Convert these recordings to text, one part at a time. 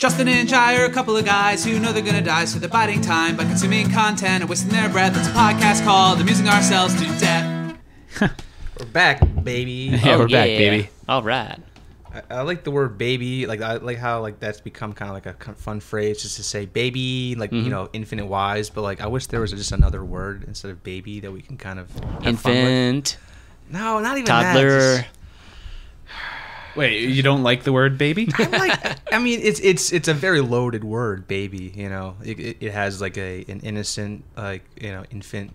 Justin and Jai are a couple of guys who know they're gonna die, so they're biding time by consuming content and wasting their breath. It's a podcast called Amusing Ourselves to Death. We're back, baby. Yeah, we're back, baby. All right. I like the word baby. Like I like how like that's become kind of like a fun phrase just to say baby, like you know, infinite wise. But like I wish there was just another word instead of baby that we can kind of have Infant. Fun with. No, not even toddler. That. Wait, you don't like the word baby? I mean, it's a very loaded word, baby. You know, it has like an innocent, like, you know, infant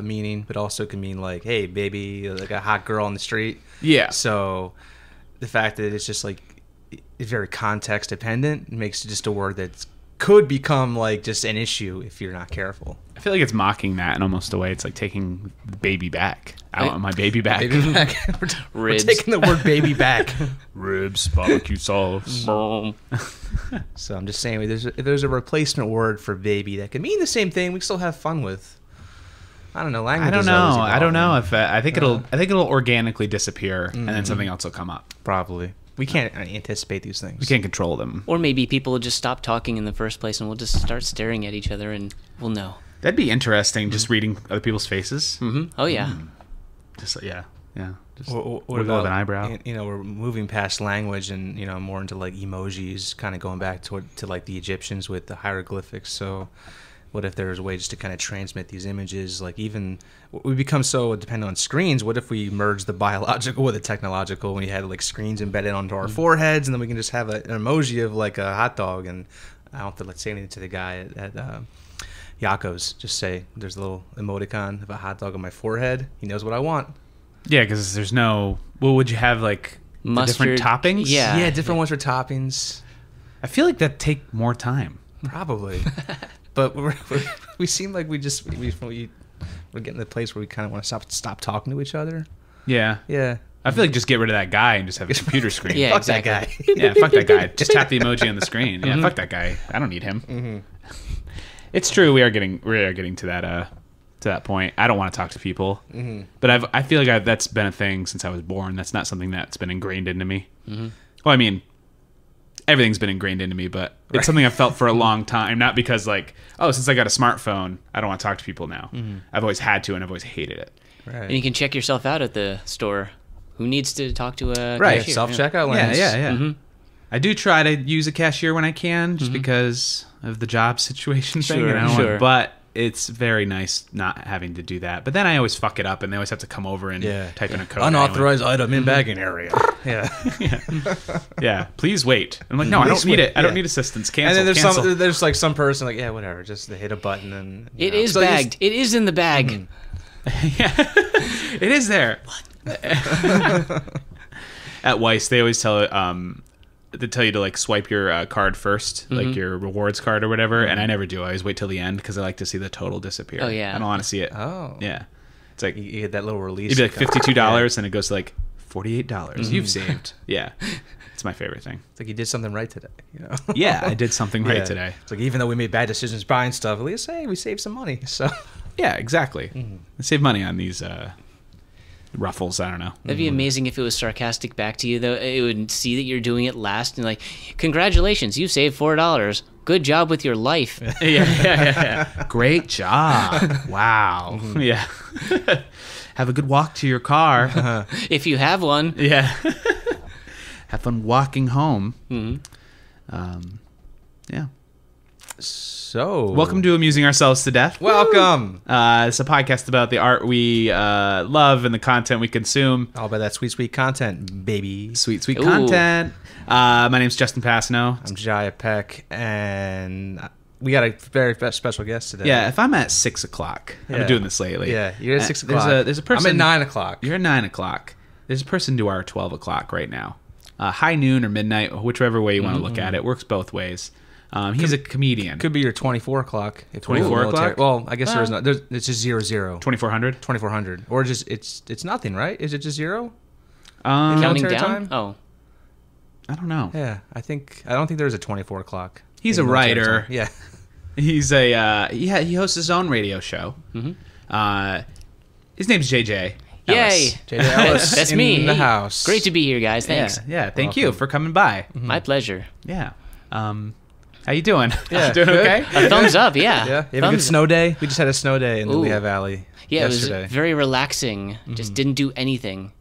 meaning, but also can mean like, hey, baby, like a hot girl on the street. Yeah. So the fact that it's just like it's very context dependent makes it just a word that could become like just an issue if you're not careful. I feel like it's mocking that in almost a way. It's like taking the baby back. I want my baby back. Baby back. We're taking the word baby back. Ribs, barbecue sauce. So I'm just saying, if there's a replacement word for baby that can mean the same thing, we can still have fun with. I don't know. Language. I don't know if I think it'll organically disappear and then something else will come up. Probably. We can't anticipate these things. We can't control them. Or maybe people will just stop talking in the first place and we'll just start staring at each other and we'll know. That'd be interesting, just reading other people's faces. Mm-hmm. Oh, yeah. Just, yeah. Just what wiggle of an eyebrow. You know, we're moving past language and, you know, more into like emojis, kind of going back to like the Egyptians with the hieroglyphics. So what if there's a way just to kind of transmit these images? Like even we become so dependent on screens. What if we merge the biological with the technological? When you had like screens embedded onto our foreheads, and then we can just have an emoji of like a hot dog. And I don't have to let's say anything to the guy at Yako's. Just say there's a little emoticon of a hot dog on my forehead. He knows what I want. Yeah, because there's no. Well, would you have like Mustard, different toppings? Yeah, different ones for toppings. I feel like that'd take more time. Probably. But we seem like we're getting to the place where we kind of want to stop talking to each other. Yeah. Yeah. I feel like just get rid of that guy and just have a computer screen. Yeah, Fuck exactly. that guy. Yeah, fuck that guy. Just tap the emoji on the screen. Yeah, fuck that guy. I don't need him. Mm-hmm. It's true. We are getting to that point. I don't want to talk to people, but I feel like that's been a thing since I was born. That's not something that's been ingrained into me. Mm-hmm. Well, I mean, everything's been ingrained into me, but it's something I've felt for a long time. Not because like, oh, since I got a smartphone, I don't want to talk to people now. I've always had to, and I've always hated it. Right. And you can check yourself out at the store. Who needs to talk to a Right. cashier? Self-checkout lanes. Yeah. Mm-hmm. I do try to use a cashier when I can, just because of the job situation thing. Sure, And I don't sure. want, but it's very nice not having to do that. But then I always fuck it up, and they always have to come over and type in a code. Unauthorized item in bagging area. Yeah. Yeah, please wait. I'm like, no, I don't need it. I don't need assistance. Cancel. And then cancel. there's like some person like, yeah, whatever. Just hit a button and It is bagged. It is in the bag. Yeah, it is there. At Weiss, they always tell they tell you to like swipe your card first, like your rewards card or whatever. And I never do. I always wait till the end because I like to see the total disappear. Oh, yeah. I don't want to see it. Oh. Yeah, it's like You get that little release. it'd be like $52, and it goes to like $48. You've saved. Yeah, it's my favorite thing. It's like you did something right today. You know. Yeah, I did something right today. It's like even though we made bad decisions buying stuff, at least hey, we saved some money. So Yeah, exactly. I save money on these ruffles. I don't know. That'd be amazing if it was sarcastic back to you, though. It would see that you're doing it last and like, congratulations, you saved $4. Good job with your life. Yeah. Great job. Wow. Yeah. Have a good walk to your car. If you have one. Yeah. Have fun walking home. Yeah. So Welcome to Amusing Ourselves to Death. Welcome. It's a podcast about the art we love and the content we consume. All about that sweet content, baby. Sweet Ooh. content. My name's Justin Passano. I'm Jaya Peck, and we got a very special guest today. Yeah, if I'm at 6 o'clock, I've Yeah. been doing this lately. Yeah, you're at 6 o'clock. There's a person. I'm at 9 o'clock. You're at 9 o'clock. There's a person to our 12 o'clock right now. High noon or midnight, whichever way you want to look at it. Works both ways. He's a comedian. Could be your 24 o'clock. If 24 we're military. o'clock? Well, I guess there's not. It's just 00. 2400? 2400. Or just it's nothing, right? Is it just zero? Counting Military down? time? Oh. I don't know. Yeah, I don't think there's a 24 o'clock. He's in a military writer. time. Yeah. He's he hosts his own radio show. His name's JJ. Yay. Ellis. JJ Ellis That's in me. the house. Great to be here, guys. Thanks. Yeah. Thank you for coming by. My pleasure. Yeah. How you doing? Yeah, Doing good. okay? A thumbs up, yeah. Yeah, you have a good Thumbs- snow day. We just had a snow day in the Ooh. Lehigh Valley. Yeah, yesterday. it was very relaxing. Just didn't do anything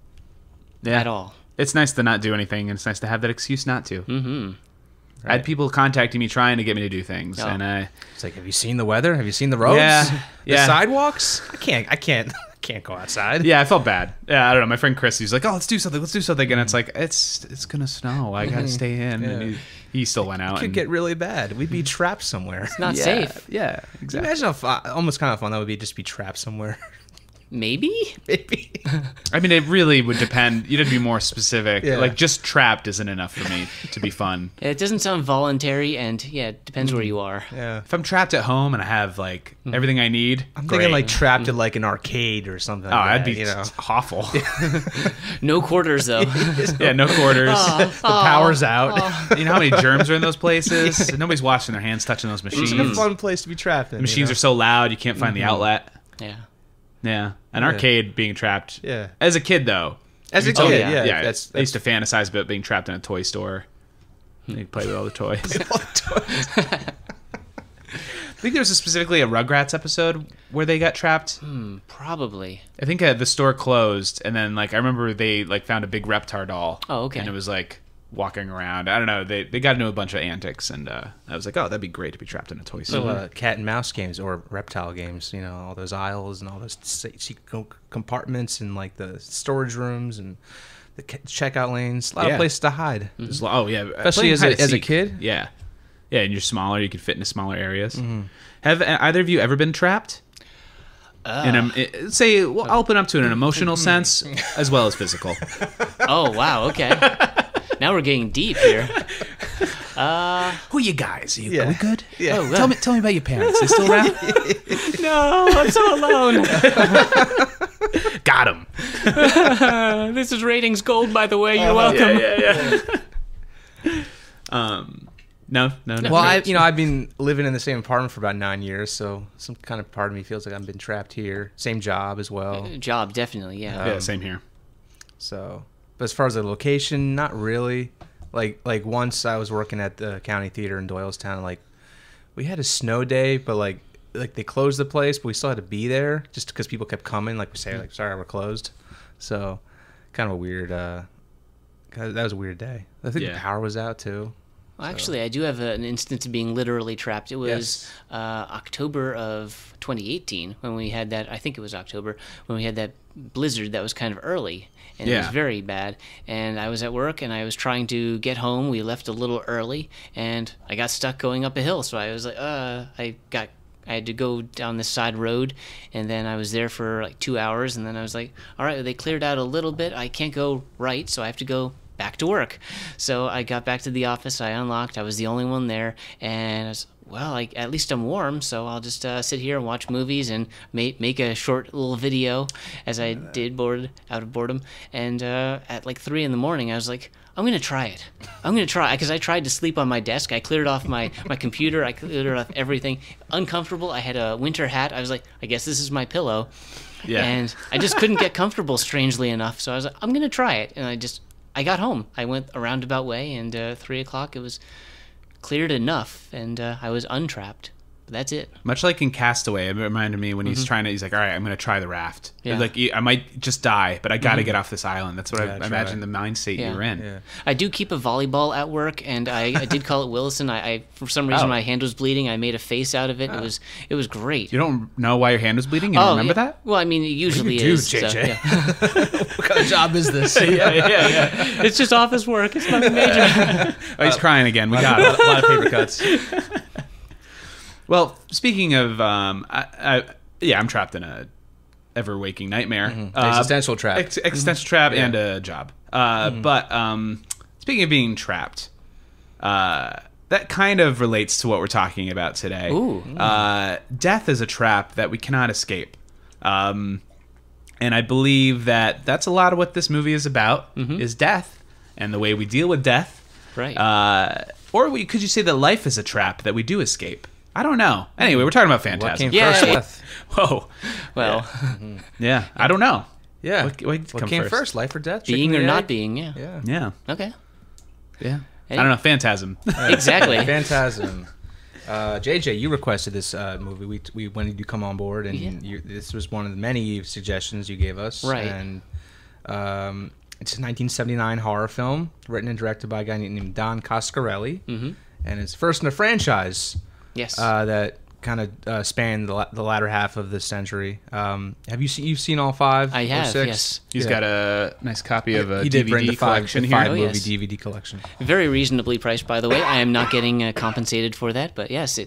Yeah. at all. It's nice to not do anything, and it's nice to have that excuse not to. Mm-hmm. I had people contacting me trying to get me to do things, Oh. and I It's like, have you seen the weather? Have you seen the roads? Yeah, The yeah. sidewalks? I can't go outside. yeah, I felt bad. Yeah, I don't know. My friend Chris, he's like, "Oh, let's do something, and it's like it's gonna snow. I gotta stay in, Yeah. and he still went out. It could and, get really bad. We'd be trapped somewhere. It's Not safe. Yeah, exactly. Imagine how almost kind of fun that would be, just be trapped somewhere. Maybe? Maybe. I mean, it really would depend. You'd have to be more specific. Yeah. Like, just trapped isn't enough for me to be fun. It doesn't sound voluntary, and yeah, it depends where you are. Yeah. If I'm trapped at home and I have like everything I need, I'm thinking great. like trapped in like an arcade or something. Oh, like that'd that, be you know. awful. No quarters, though. Yeah, no quarters. The power's out. You know how many germs are in those places? Nobody's washing their hands touching those machines. It's like a fun place to be trapped in. The machines are so loud you can't find the outlet. Yeah. Yeah, an Yeah. arcade being trapped. Yeah. As a kid, though. As a Oh, kid, yeah. yeah. I used to fantasize about being trapped in a toy store. You play with all the toys. I think there was specifically a Rugrats episode where they got trapped. Probably. I think the store closed, and then like I remember they like found a big Reptar doll. Oh, okay. And it was like walking around. I don't know. They got into a bunch of antics, and I was like, oh, that'd be great to be trapped in a toy store. So cat and mouse games or reptile games, you know, all those aisles and all those secret compartments and like the storage rooms and the checkout lanes. A lot Yeah. of places to hide. Oh yeah, Especially playing as a hide-and-seek. kid? Yeah, yeah, and you're smaller. You could fit into smaller areas. Mm-hmm. Have either of you ever been trapped? Say, well, I'll open up to it in an emotional sense as well as physical. Oh, wow, okay. Now we're getting deep here. Who are you guys? Yeah. Are we good? Yeah. Oh, tell me about your parents. They still around? No, I'm so alone. Got him. This is ratings gold, by the way. You're welcome. Yeah. No. Well, I've been living in the same apartment for about 9 years, so some kind of part of me feels like I've been trapped here. Same job as well. Job, definitely, yeah. Yeah, same here. So, but as far as the location, not really. Like once I was working at the county theater in Doylestown, like we had a snow day, but like they closed the place, but we still had to be there just because people kept coming. Like we say, like sorry, we're closed. So, kind of a weird. That was a weird day. I think Yeah. the power was out too. Well, actually, I do have an instance of being literally trapped. It was October of 2018 when we had that. I think it was October when we had that blizzard that was kind of early, and it was Yeah. very bad. And I was at work, and I was trying to get home. We left a little early, and I got stuck going up a hill. So I was like, I had to go down this side road, and then I was there for like 2 hours, and then I was like, all right, they cleared out a little bit. I can't go right, so I have to go back to work. So I got back to the office, I unlocked, I was the only one there, and I was, well, at least I'm warm, so I'll just sit here and watch movies and make a short little video, as I did bored out of boredom. And at like 3 in the morning, I was like, I'm gonna try it. Because I tried to sleep on my desk. I cleared off my computer. I cleared off everything. Uncomfortable. I had a winter hat. I was like, I guess this is my pillow. Yeah. And I just couldn't get comfortable, strangely enough. So I was like, I'm gonna try it. And I got home. I went a roundabout way, and 3 o'clock it was cleared enough, and I was untrapped. But that's it. Much like in Castaway, it reminded me when he's like, all right, I'm going to try the raft. Yeah. Like, I might just die, but I got to get off this island. That's what Yeah, I try imagine it. the mind state Yeah. you're in. Yeah. I do keep a volleyball at work, and I did call it Willison. I for some reason Oh. my hand was bleeding. I made a face out of it. It was great. You don't know why your hand was bleeding? You don't remember yeah. that? Well, I mean, it usually do, is. JJ? So, yeah. What kind of job is this? Yeah. It's just office work. It's nothing major. Oh, he's crying again. We got it. A lot of paper cuts. Well, speaking of, I'm trapped in a ever-waking nightmare. Existential trap. Existential trap and a job. But speaking of being trapped, that kind of relates to what we're talking about today. Ooh. Death is a trap that we cannot escape. And I believe that that's a lot of what this movie is about, is death and the way we deal with death. Right. Could you say that life is a trap that we do escape? I don't know. Anyway, we're talking about Phantasm. What came Yeah. first? Death? Whoa. Well, Yeah, I don't know. Yeah. What What come came first? first? Life or death? being Chicken or and not egg? being, yeah. Yeah. Yeah. Okay. Yeah. I don't know, Phantasm. Exactly. Phantasm. JJ, you requested this movie. We wanted you to come on board, and this was one of the many suggestions you gave us. Right. And it's a 1979 horror film written and directed by a guy named Don Coscarelli. Mm-hmm. And it's first in a franchise. Yes. That kind of spanned the latter half of this century. Have you've seen all 5? I have. Or 6? Yes. He's got a nice copy of a he did bring DVD the 5 collection here. movie yes. DVD collection. Very reasonably priced, by the way. I am not getting compensated for that, but yes,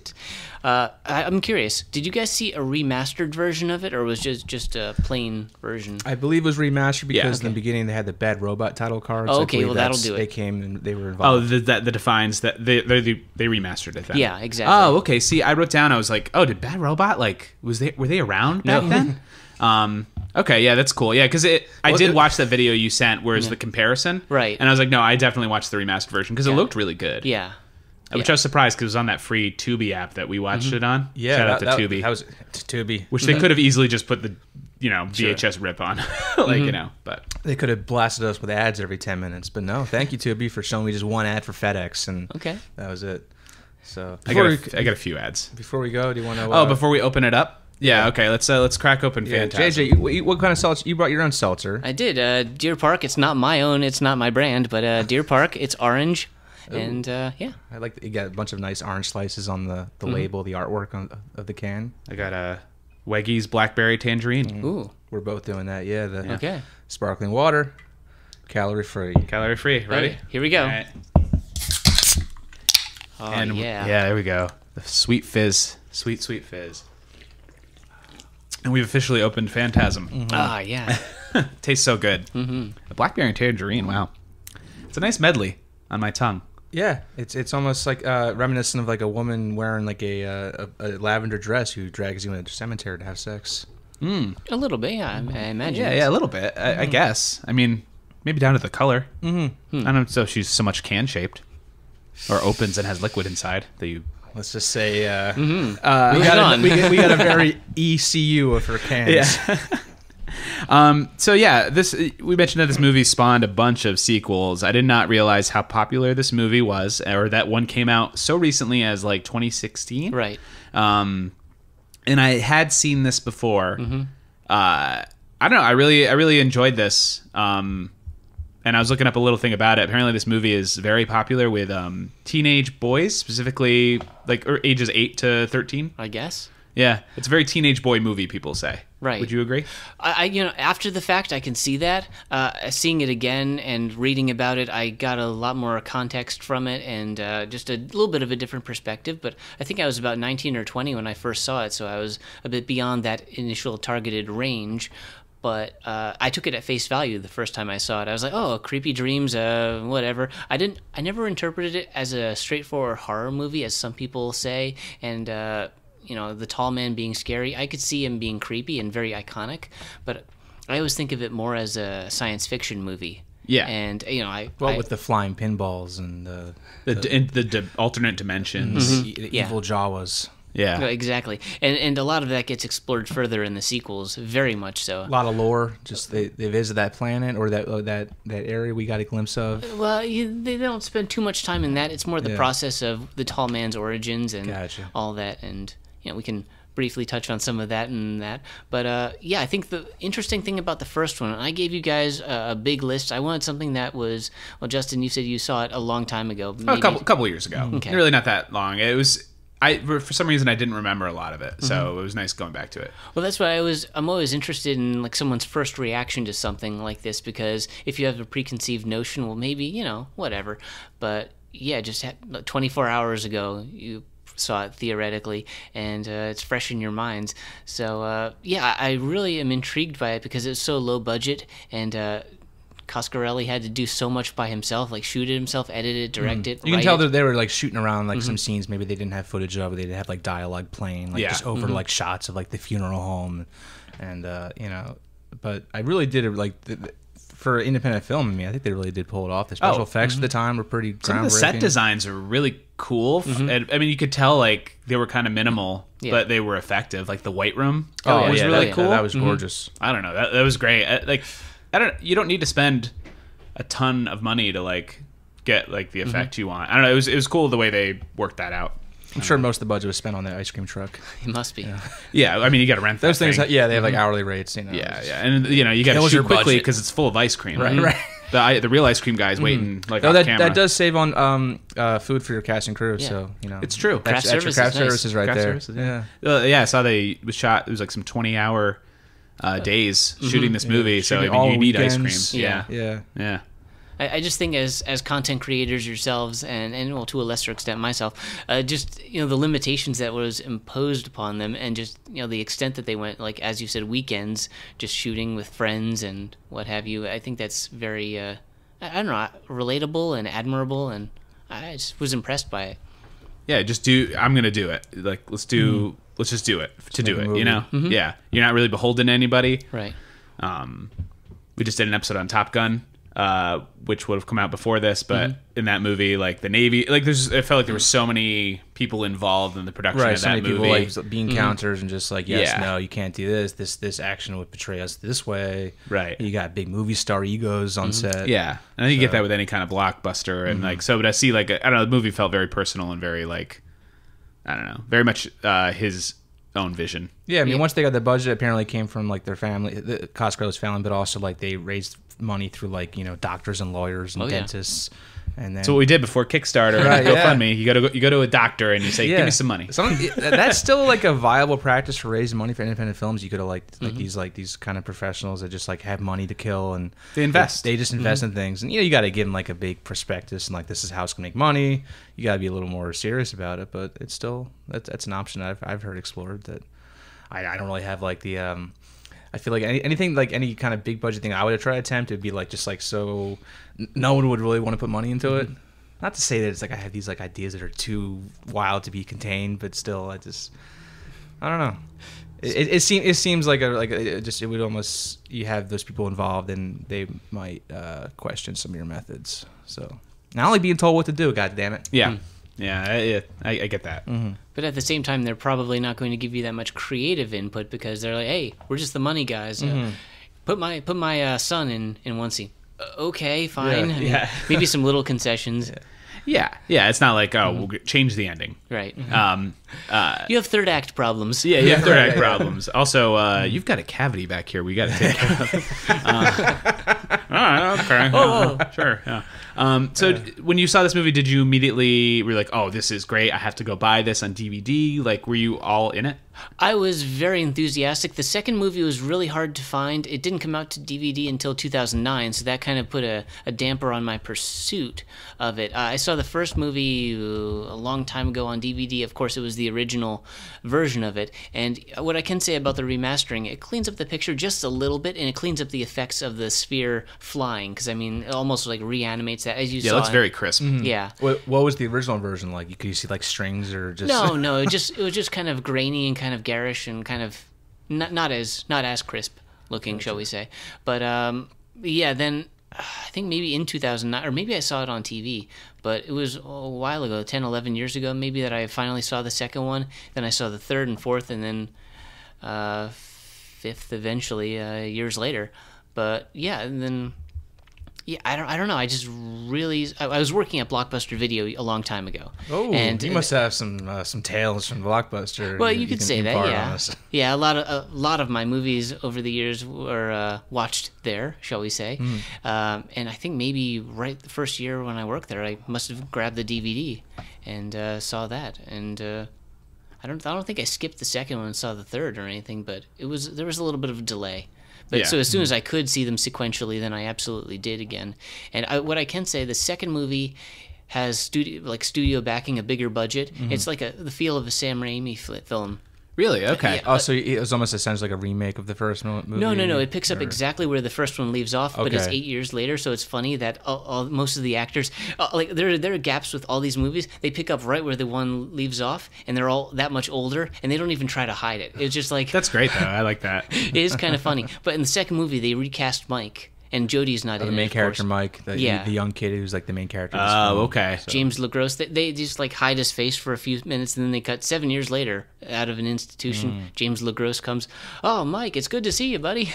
I'm curious. Did you guys see a remastered version of it, or was it just a plain version? I believe it was remastered because okay. in the beginning they had the Bad Robot title cards. Oh, I okay, believe well, that'll do it. They came and they were Oh, involved. that defines that they remastered it then. Yeah, exactly. Oh, okay. See, I wrote down. I was like, oh, did Bad Robot were they around back then? Okay, yeah, that's cool. Yeah, because I did watch that video you sent, where's the comparison, Right. And I was like, no, I definitely watched the remastered version because it looked really good. Yeah. Which I was surprised because it was on that free Tubi app that we watched it on. Yeah, Shout out to Tubi. That was Tubi. Which they could have easily just put the VHS rip on, but They could have blasted us with ads every 10 minutes, but no. Thank you, Tubi, for showing me just one ad for FedEx, and Okay. that was it. So I got a few ads. before we go, do you want to? Before we open it up, okay, let's crack open Phantasm. JJ, what kind of seltzer? You brought your own seltzer. I did. Deer Park, it's not my own, it's not my brand, but Deer Park, it's orange. And yeah. I like that you got a bunch of nice orange slices on the label, the artwork of the can. I got a Weggy's Blackberry Tangerine. Ooh. We're both doing that. Yeah, the Okay. sparkling water, calorie free. Calorie free. Ready? Okay, here we go. All right. Oh, And yeah. there we go. The sweet fizz. Sweet fizz. And we've officially opened Phantasm. Ah, yeah. Tastes so good. Mm-hmm. The Blackberry and Tangerine, wow. It's a nice medley on my tongue. Yeah, it's almost like reminiscent of like a woman wearing like a lavender dress who drags you into a cemetery to have sex. A little bit, yeah, I imagine. Yeah, a little bit, I guess. I mean, maybe down to the color. Mm-hmm. I don't know if she's so much can-shaped. Or opens and has liquid inside that you... Let's just say Moving on. we got a very ECU of her cans. Yeah. So yeah, we mentioned that this movie spawned a bunch of sequels. I did not realize how popular this movie was, or that one came out so recently as like 2016. Right. And I had seen this before. Mm-hmm. I don't know. I really enjoyed this. And I was looking up a little thing about it. Apparently, this movie is very popular with teenage boys, specifically like ages 8 to 13. I guess. Yeah, it's a very teenage boy movie. People say. Right. Would you agree? I after the fact, I can see that. Seeing it again and reading about it, I got a lot more context from it and just a little bit of a different perspective. But I think I was about 19 or 20 when I first saw it, so I was a bit beyond that initial targeted range. But I took it at face value the first time I saw it. I was like, "Oh, creepy dreams, whatever." I never interpreted it as a straightforward horror movie, as some people say. And the tall man being scary, I could see him being creepy and very iconic. But I always think of it more as a science fiction movie. Yeah. And with the flying pinballs and the alternate dimensions, the evil Jawas. Yeah, exactly, and a lot of that gets explored further in the sequels, very much so. A lot of lore. Just they visit that planet or that area we got a glimpse of. Well, they don't spend too much time in that. It's more the process of the tall man's origins and all that, and we can briefly touch on some of that and that. But I think the interesting thing about the first one, I gave you guys a big list. I wanted something that was, well, Justin, you said you saw it a long time ago. Maybe. A couple years ago. Okay. Really not that long. It was. For some reason I didn't remember a lot of it, so it was nice going back to it. Well, that's why I'm always interested in like someone's first reaction to something like this, because if you have a preconceived notion, well, maybe whatever. But yeah, just 24 hours ago you saw it theoretically, and it's fresh in your minds. So I really am intrigued by it because it's so low budget and. Coscarelli had to do so much by himself, like shoot it himself, edit it, direct it. You can tell that they were like shooting around like some scenes maybe they didn't have footage of, or they didn't have like dialogue playing, like just over like shots of like the funeral home, and But I really did it like for independent film. I mean, I think they really did pull it off. The special effects at the time were pretty groundbreaking. Some of the set designs are really cool. And, I mean, you could tell like they were kind of minimal, but they were effective. Like the White Room was really cool. That was gorgeous. I don't know. That was great. You don't need to spend a ton of money to like get like the effect you want. I don't know. It was cool the way they worked that out. I'm sure most of the budget was spent on the ice cream truck. It must be. Yeah, I mean, you got to rent Those that things, thing. they have like hourly rates. You know. Yeah, and you got to was shoot your quickly budget. because it's full of ice cream. Right. The real ice cream guy's waiting like No, off camera. that does save on food for your cast and crew. Yeah. So It's true. That's Craft your service craft is nice. services right Craft there. services, yeah. I saw it was shot. It was like some 20-hour days shooting this movie. So I Shooting mean, all you need ice cream. weekends. Yeah, Yeah. I just think as content creators yourselves and well, to a lesser extent myself, just the limitations that was imposed upon them, and just the extent that they went, like as you said, weekends just shooting with friends and what have you. I think that's very I don't know, relatable and admirable, and I just was impressed by it. Yeah, I'm gonna do it. Like let's just do it to do make a it. movie. You know? Yeah, you're not really beholden to anybody. Right. We just did an episode on Top Gun, which would have come out before this, but in that movie, like the Navy, like it felt like there were so many people involved in the production Right. of So that many movie. people like being counters and just like, yes, Yeah. no, you can't do this. This action would portray us this way. Right. You got big movie star egos on set. Yeah, and I think you get that with any kind of blockbuster, and like so. But I see, like I don't know, the movie felt very personal and very like I don't know, very much his own vision. Yeah, I mean, once they got the budget, apparently it came from like their family, the Cosgrove's family, but also like they raised money through like doctors and lawyers and dentists, and then So what we did before Kickstarter, Right, GoFundMe, you go to a doctor and you say, "Give me some money." That's still like a viable practice for raising money for independent films. You could have these kind of professionals that just like have money to kill and They invest. They just invest in things, and you got to give them like a big prospectus and like this is how it's gonna make money. You got to be a little more serious about it, but it's still that's an option I've heard explored that I don't really have like the I feel like anything like any kind of big budget thing I would try to attempt, it'd be like just like so no one would really want to put money into it. Not to say that it's like I have these like ideas that are too wild to be contained, but still I don't know. It seems like it would almost, you have those people involved and they might question some of your methods. So not only being told what to do, God damn it. Yeah, I get that. But at the same time, they're probably not going to give you that much creative input because they're like, "Hey, we're just the money guys. Put my son in one scene." Okay, fine. Yeah, I mean, maybe some little concessions. Yeah. It's not like we'll change the ending. Right. You have third act problems. Yeah, you have third act problems. Also, you've got a cavity back here. We got to take care of. All right, okay. Oh. Sure. Yeah. So when you saw this movie, did you immediately were like, "Oh, this is great. I have to go buy this on DVD." Like, were you all in it? I was very enthusiastic. The second movie was really hard to find. It didn't come out to DVD until 2009, so that kind of put a damper on my pursuit of it. I saw the first movie a long time ago on DVD. Of course, it was the original version of it. And what I can say about the remastering, it cleans up the picture just a little bit, and it cleans up the effects of the sphere flying, because, I mean, it almost like reanimates that, as you saw. Yeah, it looks very crisp. Yeah. What was the original version like? Could you see like strings or just No, it was just kind of grainy and kind of garish and kind of not as crisp looking, shall we say. But then I think maybe in 2009, or maybe I saw it on TV, but it was a while ago, 10, 11 years ago, maybe, that I finally saw the second one. Then I saw the third and fourth, and then fifth eventually years later. But yeah, and then I don't know. I just really I was working at Blockbuster Video a long time ago. Oh, and you must have some tales from Blockbuster. Well, you could say that, impart on yeah. us. Yeah, a lot of my movies over the years were watched there, shall we say. And I think maybe right the first year when I worked there, I must have grabbed the DVD and saw that. And I don't think I skipped the second one and saw the third or anything, but there was a little bit of a delay. But Yeah. so as soon as I could see them sequentially, then I absolutely did again. And what I can say, the second movie has studio backing, a bigger budget. It's like the feel of a Sam Raimi film. Really? Okay. Yeah. Oh, so it was almost essentially like a remake of the first movie? No. It picks up exactly where the first one leaves off, but it's Okay. 8 years later. So it's funny that most of the actors, like there are gaps with all these movies. They pick up right where the one leaves off, and they're all that much older, and they don't even try to hide it. It's just like That's great, though. I like that. it is kind of funny. But in the second movie, they recast Mike, and Jodie's not in The it, main of character, course. Mike, the young kid who's like the main character. of this film. Okay. James LaGrosse, they just like hide his face for a few minutes, and then they cut 7 years later out of an institution. James LaGrosse comes, "Oh, Mike, it's good to see you, buddy."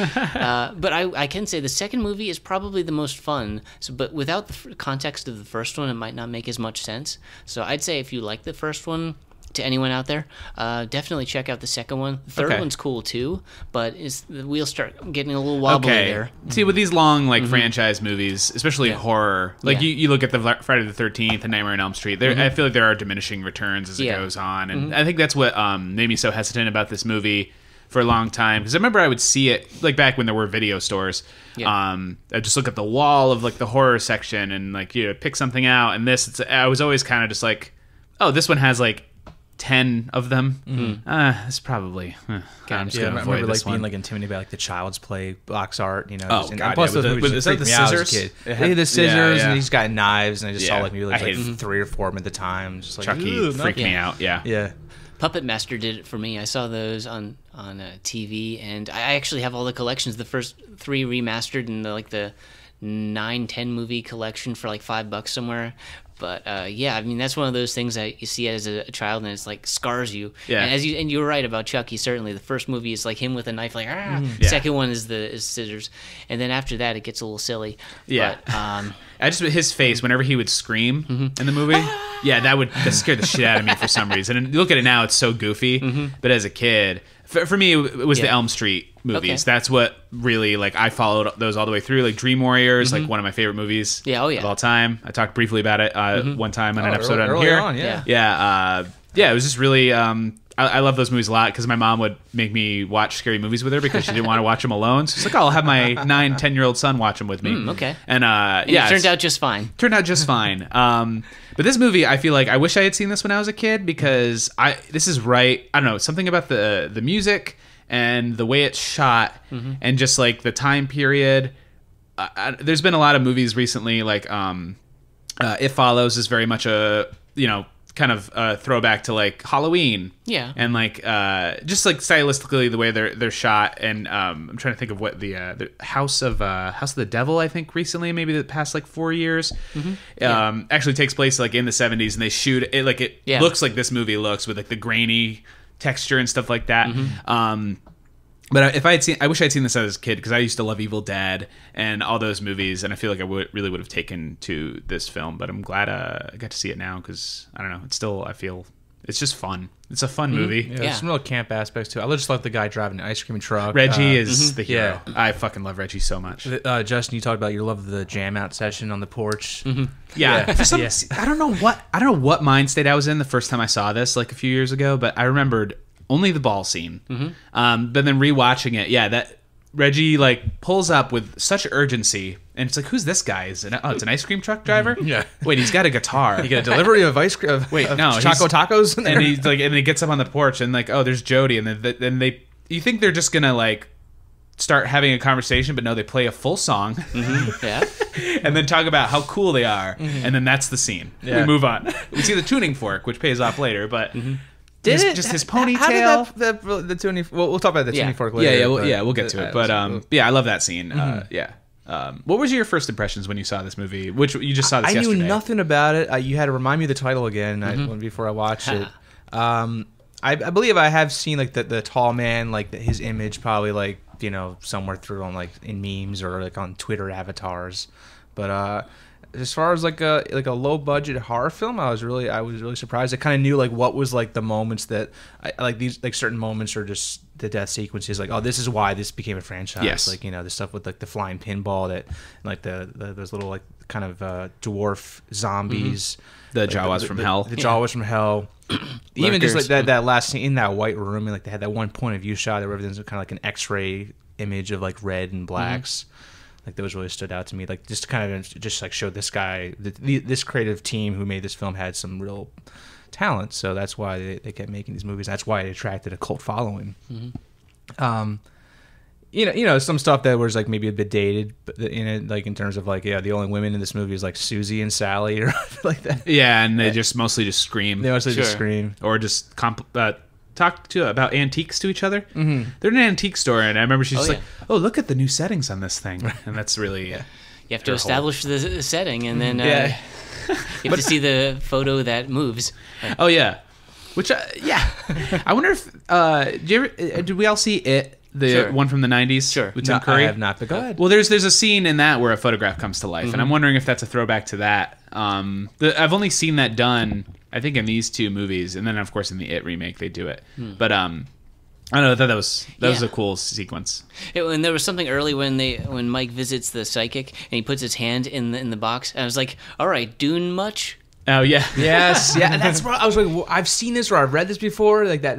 But I can say the second movie is probably the most fun. So, but without the context of the first one, it might not make as much sense. So I'd say if you like the first one, to anyone out there, definitely check out the second one. The third one's cool too, but the wheels start getting a little wobbly there. See, with these long franchise movies, especially horror, like you look at the Friday the 13th and Nightmare on Elm Street, I feel like there are diminishing returns as it goes on, and I think that's what made me so hesitant about this movie for a long time, because I remember I would see it like back when there were video stores. I'd just look at the wall of like the horror section and like pick something out, and I was always kind of just like, oh, this one has like 10 of them. It's probably I'm just gonna I avoid remember this being one. like intimidated by like the Child's Play box art, Oh, and God, plus yeah, those movies is just that freaked the me out as a scissors? kid. They had the scissors, yeah. and he's got knives, and I just saw Yeah. like maybe I like hated 3 or 4 of them at the time. Just like, Chucky freaked me out. Yeah. Puppet Master did it for me. I saw those on TV, and I actually have all the collections. The first 3 remastered, and the 9-10 movie collection for like $5 somewhere. But I mean, that's one of those things that you see as a child, and it's like scars you. Yeah. And you were right about Chucky. Certainly, the first movie is like him with a knife, like Yeah. Second one is scissors, and then after that, it gets a little silly. Yeah. But, his face whenever he would scream in the movie. Yeah, that scared the shit out of me for some reason. And you look at it now, it's so goofy. But as a kid, for me, it was the Elm Street movies. Okay. That's what really, like, I followed those all the way through. Like Dream Warriors, like one of my favorite movies of all time. I talked briefly about it one time on an episode on early here. on, yeah. Yeah, it was just really... I love those movies a lot because my mom would make me watch scary movies with her because she didn't want to watch them alone. So she's like, "Oh, I'll have my 9-10-year-old son watch them with me." Okay. And it turned out just fine. Turned out just fine. But this movie, I feel like I wish I had seen this when I was a kid because this is right. I don't know, something about the music and the way it's shot and just like the time period. There's been a lot of movies recently, like It Follows is very much a kind of throwback to like Halloween, and like just like stylistically the way they're shot, and I'm trying to think of what the House of the Devil, I think recently, maybe the past like 4 years, actually takes place like in the 70s, and they shoot it like it looks like this movie looks with like the grainy texture and stuff like that. But if I wish I'd seen this as a kid because I used to love Evil Dead and all those movies, and I feel like I really would have taken to this film. But I'm glad I got to see it now because I don't know. It's still, I feel it's just fun. It's a fun movie. Yeah, there's some real camp aspects to it. I just love the guy driving an ice cream truck. Reggie is the hero. I fucking love Reggie so much. Justin, you talked about your love of the jam out session on the porch. Yeah. I don't know what mind state I was in the first time I saw this, like a few years ago, but I remembered only the ball scene. But then rewatching it, that Reggie like pulls up with such urgency, and it's like, who's this guy? It's an ice cream truck driver. Yeah. Wait, he's got a guitar. You get a delivery of ice cream. Choco tacos, and he's like, and he gets up on the porch, and like, oh, there's Jody, and then you think they're just gonna like start having a conversation, but no, they play a full song, and then talk about how cool they are, and then that's the scene. We move on. We see the tuning fork, which pays off later, but. Just his ponytail. How did the tuning? We'll talk about the tuning fork later. We'll get to it. But I love that scene. What was your first impressions when you saw this movie? Which you just saw this yesterday. I knew nothing about it. You had to remind me of the title again before I watched it. I believe I have seen like the tall man, like his image, probably like somewhere through on like in memes or like on Twitter avatars, but. As far as like a low budget horror film, I was really surprised. I kind of knew like what was like the moments that I like these like certain moments are just the death sequences. Like, oh, this is why this became a franchise. Yes. Like the stuff with like the flying pinball that like those little like kind of dwarf zombies. The Jawas from hell. The Jawas from hell. Even just like that last scene in that white room, and like they had that one point of view shot that everything's kind of like an X-ray image of like red and blacks. Like those really stood out to me. Like just kind of just like showed this guy, this creative team who made this film had some real talent. So that's why they kept making these movies. That's why it attracted a cult following. Some stuff that was like maybe a bit dated, but in it, like in terms of like the only women in this movie is like Susie and Sally or like that. Yeah, and they just mostly just scream. They mostly just scream or just talk about antiques to each other. They're in an antique store, and I remember she's just like, "Oh, look at the new settings on this thing," and that's really you have to establish the setting, and then you have to see the photo that moves. Oh yeah, which I wonder if did we all see it The one from the 90s? Sure. With Tim Curry? I have not, but go ahead. Well, there's a scene in that where a photograph comes to life, and I'm wondering if that's a throwback to that. I've only seen that done, I think, in these two movies, and then, of course, in the It remake, they do it. But, I don't know, I thought that was a cool sequence. And there was something early when Mike visits the psychic and he puts his hand in the box. And I was like, all right, Dune much? Oh, yeah. Yes, yeah, that's what I was like. Well, I've seen this or I've read this before, like that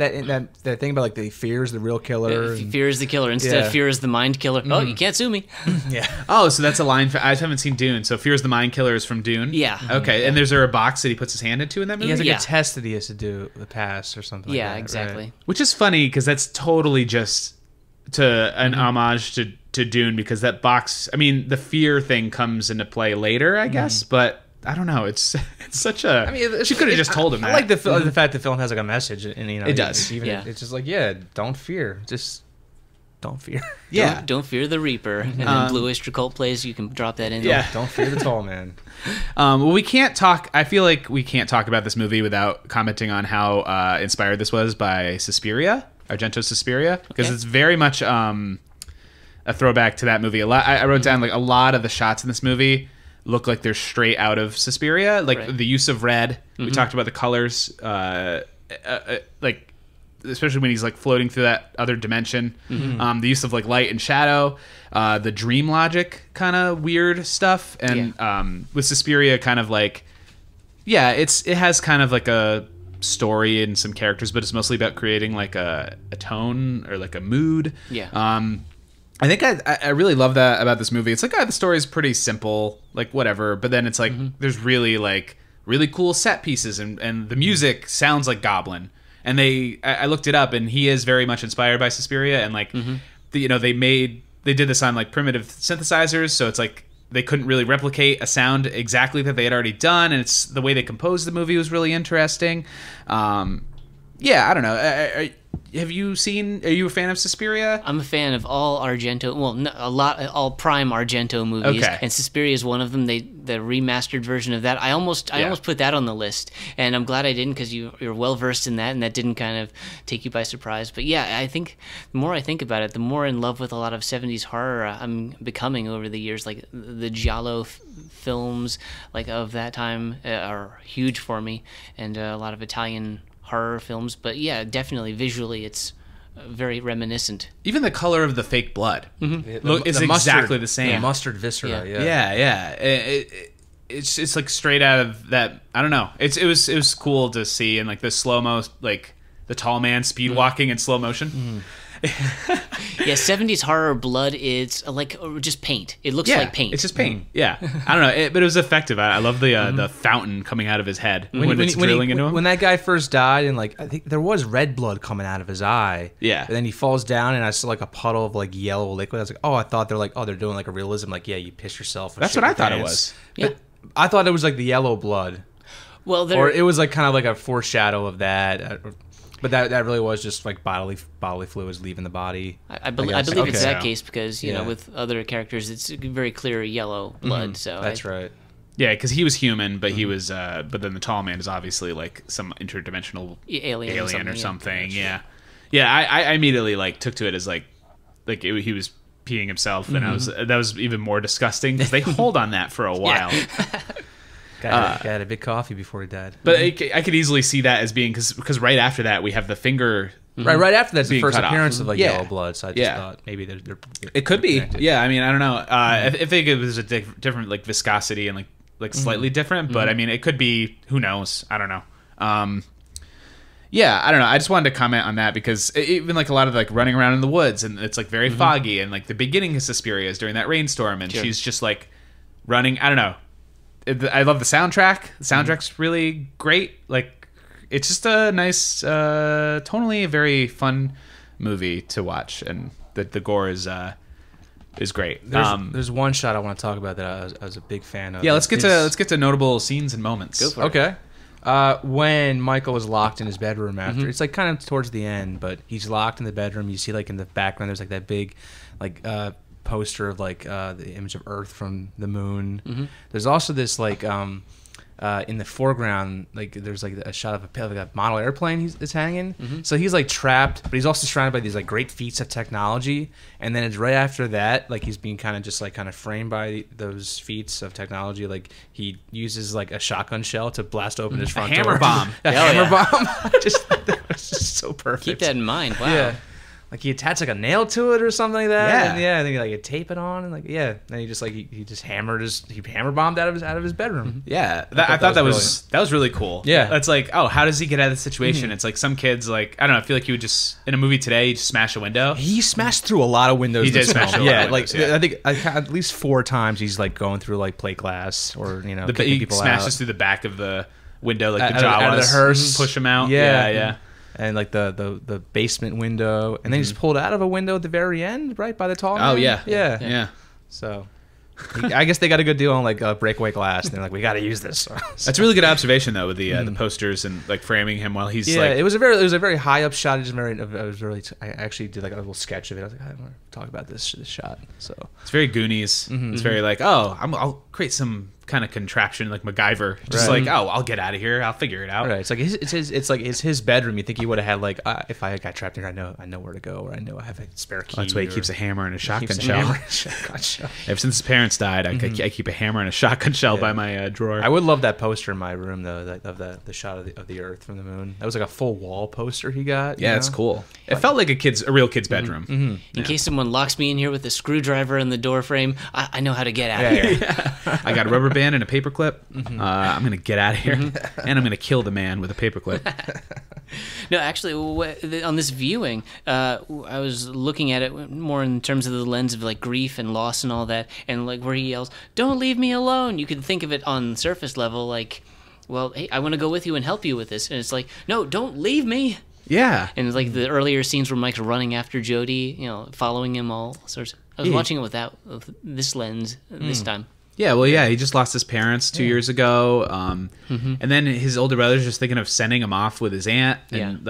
thing about like the fear is the real killer. Fear is the killer. Instead, fear is the mind killer. Oh, you can't sue me. Yeah. Oh, so that's a line. I haven't seen Dune, so Fear is the Mind Killer is from Dune? Yeah. Okay, and there's a box that he puts his hand into in that movie? He has like Yeah. a test that he has to do the pass or something like that. Yeah, exactly. Right? Which is funny, because that's totally just to an homage to Dune, because that box, I mean, the fear thing comes into play later, I guess, but I don't know. It's such a. I mean, she could have just told him that. I like the fact the film has like a message, and you know, It does. It's just like, don't fear, just don't fear. Yeah. Don't fear the Reaper. And then Blue Oyster Cult plays. You can drop that in. Yeah. Don't fear the tall man. Well, we can't talk. I feel like we can't talk about this movie without commenting on how inspired this was by Suspiria, Argento Suspiria, because it's very much a throwback to that movie. A lot. I wrote down like a lot of the shots in this movie look like they're straight out of Suspiria, like the use of red. We talked about the colors, like especially when he's like floating through that other dimension. The use of like light and shadow, the dream logic kind of weird stuff, and with Suspiria, kind of like it has kind of like a story and some characters, but it's mostly about creating like a tone or like a mood. I think I really love that about this movie. It's like the story is pretty simple, like whatever, but then it's like there's really like really cool set pieces, and the music sounds like Goblin. And I looked it up, and he is very much inspired by Suspiria, and like they did this on like primitive synthesizers, so it's like they couldn't really replicate a sound exactly that they had already done, and it's the way they composed the movie was really interesting. I don't know. Are you a fan of Suspiria? I'm a fan of all Argento. Well, all prime Argento movies, and Suspiria is one of them. The remastered version of that. I almost put that on the list, and I'm glad I didn't, because you're well versed in that, and that didn't kind of take you by surprise. But yeah, I think the more I think about it, the more in love with a lot of 70s horror I'm becoming over the years. Like the giallo films, like of that time, are huge for me, and a lot of Italian horror films. But yeah, definitely visually it's very reminiscent. Even the color of the fake blood It's exactly the same. The mustard viscera. It's like straight out of that. I don't know. It was cool to see, and like the slow mo, like the tall man speed walking in slow motion. Yeah, 70s horror blood is like just paint. It looks like paint. It's just paint. Yeah, I don't know, but it was effective. I love the fountain coming out of his head when it's drilling into him. When that guy first died, and like I think there was red blood coming out of his eye. Yeah. And then he falls down, and I saw like a puddle of like yellow liquid. I was like, I thought they're doing like a realism. Like, yeah, you piss yourself. That's what I thought it was. Yeah. But I thought it was like the yellow blood. Well, Or it was like kind of like a foreshadow of that. But that really was just like bodily fluids leaving the body. I believe it's that case, because you know, with other characters it's very clear yellow blood. So that's right. Yeah, because he was human, but he was. But then the tall man is obviously like some interdimensional alien or something. Yeah. I immediately like took to it as like he was peeing himself, and that was even more disgusting, because they hold on that for a while. Got a big coffee before he died. But I could easily see that as being, because right after that we have the finger. Right after that's the being first cut appearance off. of like yellow blood. So I just thought maybe they're It could be. connected. Yeah, I mean, I don't know. I think it was a different like viscosity and like slightly different, but I mean, it could be. Who knows? I don't know. Yeah, I don't know. I just wanted to comment on that, because even like a lot of like running around in the woods, and it's like very foggy, and like the beginning of Suspiria is during that rainstorm, and she's just like running. I don't know. I love the soundtrack. The soundtrack's really great. Like, it's just a nice, tonally a very fun movie to watch, and the gore is great. There's one shot I want to talk about that I was a big fan of. Yeah, let's get to notable scenes and moments. Go for it. Okay. When Michael was locked in his bedroom after, it's like kind of towards the end, but he's locked in the bedroom. You see like in the background, there's like that big, like poster of like the image of Earth from the moon. There's also this like in the foreground, like there's like a shot of a model airplane is hanging. So he's like trapped, but he's also surrounded by these like great feats of technology. And then it's right after that, like he's being kind of framed by those feats of technology. Like he uses like a shotgun shell to blast open his front door. Hammer bomb. A hammer bomb. That was just so perfect. Keep that in mind. Wow. Yeah. Like he attached like a nail to it or something like that. Yeah. And then he like tape it on and like then he just like he just hammer bombed out of his bedroom. Yeah, I thought that was really cool. Yeah. That's like, oh, how does he get out of the situation? It's like some kids, like, I don't know, I feel like he would just, in a movie today, he'd just smash a window. He smashed through a lot of windows. He did smash through a lot of windows, like I think at least 4 times he's like going through like plate glass or kicking He people smashes out. through the back of the window, like the out of the Jawas. hearse. Push him out. Yeah. Yeah. And like the basement window, and then he just pulled out of a window at the very end, right by the tall man. Oh, yeah. Yeah. So I guess they got a good deal on like breakaway glass. And they're like, we got to use this. That's a really good observation though, with the posters and like framing him while he's like. It was a very high up shot. I actually did like a little sketch of it. I was like, I want to talk about this shot. So It's very Goonies. It's very like, I'll create some kind of contraption like MacGyver. Just like, I'll get out of here. I'll figure it out. Right. It's like it's his bedroom. You think he would have had like if I got trapped here, I know where to go, or I know I have a spare key. That's why he keeps a hammer and a shotgun keeps a shell. hammer and a shotgun shell. Ever since his parents died, I keep a hammer and a shotgun shell by my drawer. I would love that poster in my room though, of the shot of the Earth from the moon. That was like a full wall poster he got. Yeah, it's cool. It felt like a real kid's bedroom. In case someone locks me in here with a screwdriver in the door frame, I know how to get out of here. I got a rubber band and a paperclip. I'm gonna get out of here, and I'm gonna kill the man with a paperclip. No, actually, on this viewing, I was looking at it more in terms of the lens of like grief and loss and all that, and like where he yells, "Don't leave me alone." You could think of it on surface level, like, well, hey, I want to go with you and help you with this, and it's like, no, don't leave me. Yeah, And it's like the earlier scenes where Mike's running after Jody, following him all sorts. I was watching it with this lens this time. Yeah, well, he just lost his parents 2 years ago, and then his older brother's just thinking of sending him off with his aunt, and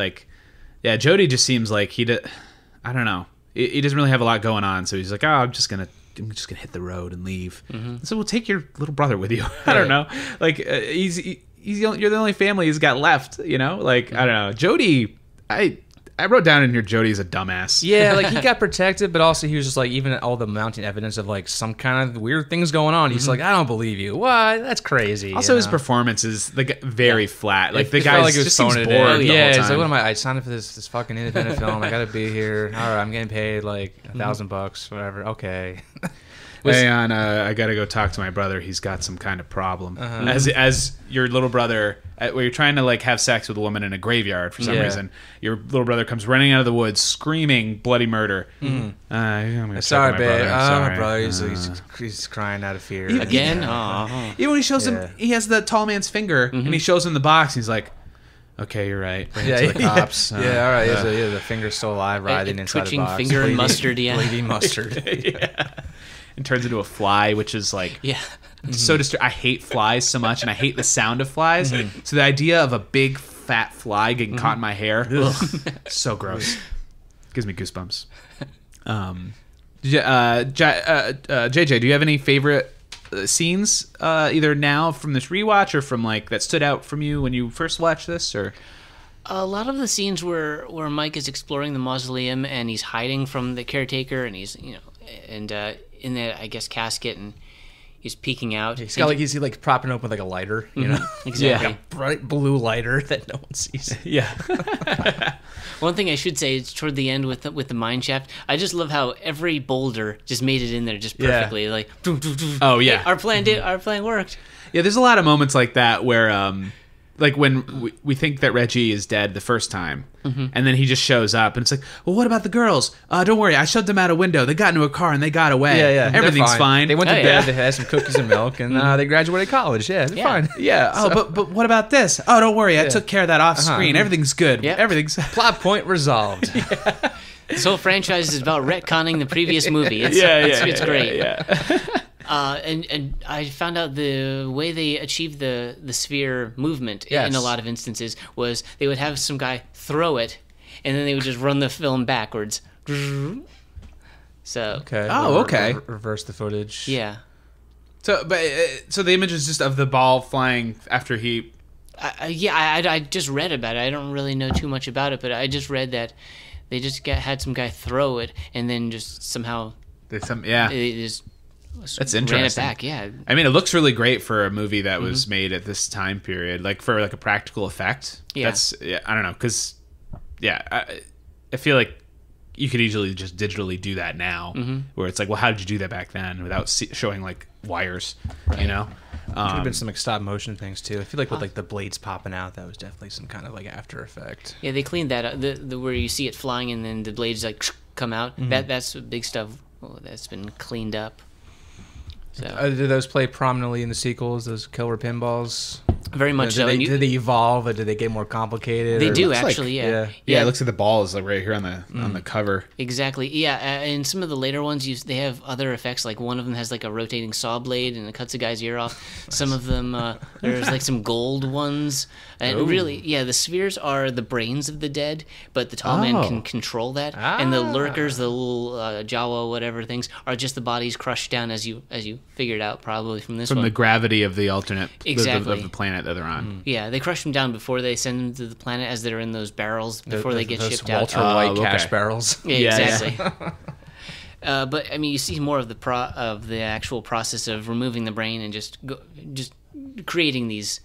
Jody just seems like I don't know, he doesn't really have a lot going on, so he's like, oh, I'm just gonna hit the road and leave. So we'll take your little brother with you. I don't know, like you're the only family he's got left, like I don't know, Jody. I wrote down in here Jody's a dumbass. Yeah, like he got protected, but also he was just like, even all the mounting evidence of like some kind of weird things going on. He's like, I don't believe you. What? That's crazy. Also, his performance is like very flat. Like the It guy felt like he was just seems bored. phoning it in. The whole It's time. like, what am I signed up for this fucking independent film. I gotta be here. All right, I'm getting paid like $1,000, whatever. Okay. Hey, I gotta go talk to my brother. He's got some kind of problem. As your little brother, where you're trying to like have sex with a woman in a graveyard for some reason, your little brother comes running out of the woods, screaming bloody murder. I'm gonna Sorry, check babe. my brother. My brother, he's crying out of fear. Again? Even when he shows him, he has the tall man's finger, and he shows him the box. He's like, "Okay, you're right. Bring it to the cops." All right. The finger's still alive, writhing inside the twitching box. finger and mustard, bleeding mustard. And turns into a fly, which is like so I hate flies so much, and I hate the sound of flies. So the idea of a big fat fly getting caught in my hair, so gross. Gives me goosebumps. JJ, do you have any favorite scenes, either now from this rewatch or from like that stood out from you when you first watched this, or? A lot of the scenes where Mike is exploring the mausoleum and he's hiding from the caretaker, and he's in that, I guess, casket, and he's peeking out. He's got he's like propping up with like a lighter, Exactly. Like a bright blue lighter that no one sees. Yeah. One thing I should say is toward the end with the mine shaft, I just love how every boulder just made it in there just perfectly. Like, Oh yeah. our plan worked. Yeah, there's a lot of moments like that where, like when we think that Reggie is dead the first time, and then he just shows up, and it's like, well, what about the girls? Don't worry, I shoved them out a window. They got into a car and they got away. Yeah. Everything's fine. They went to Oh, bed. yeah. They had some cookies and milk, and they graduated college. Yeah, they're fine. Yeah. Oh, but what about this? Oh, don't worry, I took care of that off screen. Everything's good. Yep. Everything's Plot point resolved. This whole franchise is about retconning the previous movie. It's great. Yeah. And I found out the way they achieved the sphere movement in a lot of instances was they would have some guy throw it, and then they would just run the film backwards. So Okay. Oh, okay. Reverse the footage. yeah, So the image is just of the ball flying after he. I just read about it. I don't really know too much about it, but I just read that they just had some guy throw it and then just somehow. They just That's interesting. Ran it back, yeah. I mean, it looks really great for a movie that was made at this time period, like for like a practical effect. Yeah. I don't know, because I feel like you could easily just digitally do that now, where it's like, well, how did you do that back then without showing like wires, right. you know? Could have been some like stop motion things too. I feel like with like the blades popping out, that was definitely some kind of like after effect. Yeah, they cleaned that up. The where you see it flying and then the blades like come out. That's big stuff that's been cleaned up. So Do those play prominently in the sequels? Those killer pinballs? Very much so. Did they evolve, or did they get more complicated? They do looks actually, like, yeah. It looks like the ball is like right here on the cover. Exactly. Yeah, and some of the later ones they have other effects. Like one of them has like a rotating saw blade and it cuts a guy's ear off. Some of them there's like some gold ones. And really, the spheres are the brains of the dead, but the tall man can control that. And the lurkers, the little Jawa whatever things, are just the bodies crushed down as you figured out probably from this one. From the gravity of the alternate exactly. of the planet that they're on. Yeah, they crush them down before they send them to the planet as they're in those barrels before they get shipped out. Walter White cash barrels. Yeah, exactly. But I mean, you see more of the actual process of removing the brain and just creating these.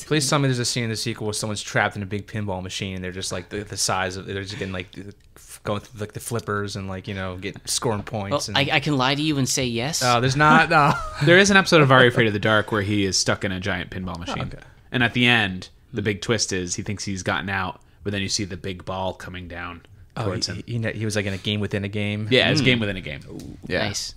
Please tell me there's a scene in the sequel where someone's trapped in a big pinball machine and they're just like the size of, they're just getting like going through like the flippers and like, scoring points. Well, I can lie to you and say yes. Oh, there's not. No. There is an episode of Are You Afraid of the Dark where he is stuck in a giant pinball machine. Okay. And at the end, the big twist is he thinks he's gotten out, but then you see the big ball coming down towards him. He was like in a game within a game. Yeah, it's game within a game. Ooh, yeah. Nice.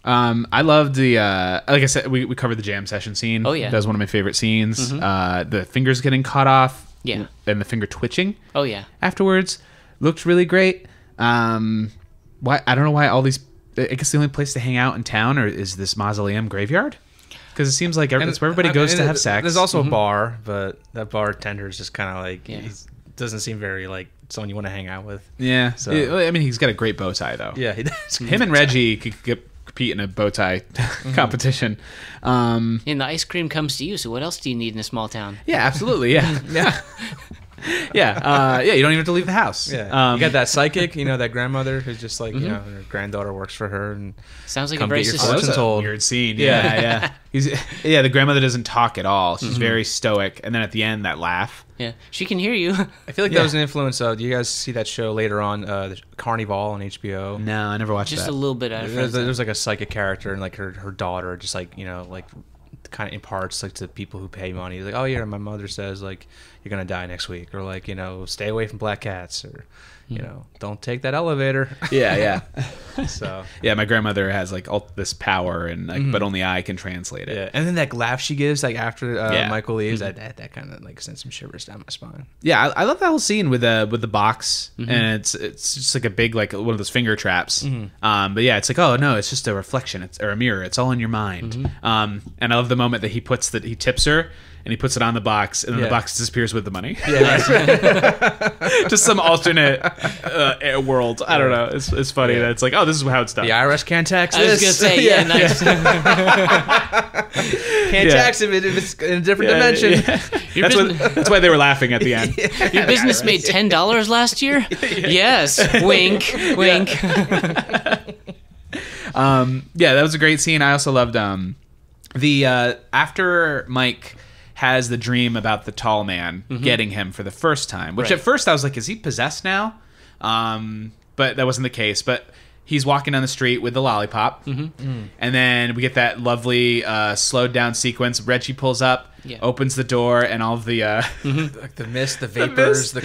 I love the like I said, we covered the jam session scene. Oh yeah, that was one of my favorite scenes. The fingers getting cut off. Yeah, and the finger twitching. Oh yeah. Afterwards, looked really great. Why I don't know why all these. I guess the only place to hang out in town is this mausoleum graveyard. Because it seems like that's where everybody goes to have sex. There's also a bar, but that bartender is just kind of like he doesn't seem very like someone you want to hang out with. Yeah. So I mean, he's got a great bow tie though. Yeah, he does. Him and Reggie could compete in a bow tie competition. And the ice cream comes to you. So what else do you need in a small town? Yeah, absolutely. Yeah. Yeah. Yeah, you don't even have to leave the house. Yeah, you got that psychic, that grandmother who's just like, her granddaughter works for her, and sounds like a very weird scene. Yeah. The grandmother doesn't talk at all. She's very stoic, and then at the end, that laugh. Yeah, she can hear you. I feel like that was an influence of. Do you guys see that show later on, the Carnival on HBO? No, I never watched that. Just a little bit. There's like a psychic character, and like her daughter, just like like kind of imparts like to people who pay money. Like, oh yeah, my mother says like you're gonna die next week, or like stay away from black cats, or don't take that elevator. Yeah. So yeah, my grandmother has like all this power, and like, but only I can translate it. Yeah, and then that laugh she gives like after Michael leaves, that kind of like sends some shivers down my spine. Yeah, I love that whole scene with the box, and it's just like a big like one of those finger traps. But yeah, it's like, oh no, it's just a reflection, or a mirror. It's all in your mind. And I love the moment that he tips her. And he puts it on the box, and then the box disappears with the money. Yeah, just some alternate world. I don't know. It's funny that it's like, oh, this is how it's done. The IRS can't tax this. I was gonna say, nice. Can't tax it if it's in a different dimension. Yeah. That's why they were laughing at the end. Your business made $10 last year. Yes. Wink. Wink. That was a great scene. I also loved the after Mike has the dream about the tall man getting him for the first time, which at first I was like, is he possessed now? But that wasn't the case. But he's walking down the street with the lollipop, and then we get that lovely slowed down sequence. Reggie pulls up, opens the door, and all of the like the mist, the vapors, the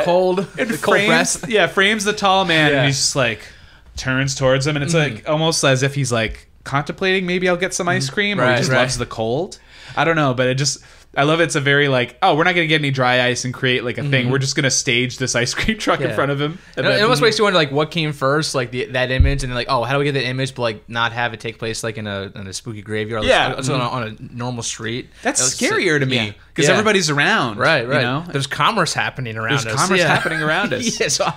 cold breath. Yeah, frames the tall man, and he's just like turns towards him, and it's like almost as if he's like contemplating, maybe I'll get some ice cream, or he just loves the cold. I don't know, but I love it's a very like, oh, we're not going to get any dry ice and create like a thing. We're just going to stage this ice cream truck in front of him. And it almost makes you wonder like what came first, like that image, and then like, oh, how do we get that image, but like not have it take place like in a spooky graveyard, on a normal street. That's scarier to me because everybody's around, right? There's commerce happening around us. There's commerce happening around us. Yeah, so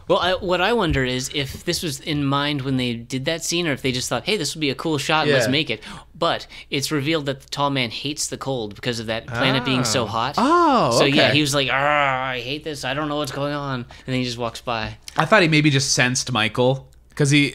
Well, what I wonder is if this was in mind when they did that scene, or if they just thought, "Hey, this would be a cool shot. Let's make it." But it's revealed that the tall man hates the cold because of that planet being so hot. Oh, so okay. yeah, he was like, "I hate this. I don't know what's going on," and then he just walks by. I thought he maybe just sensed Michael because he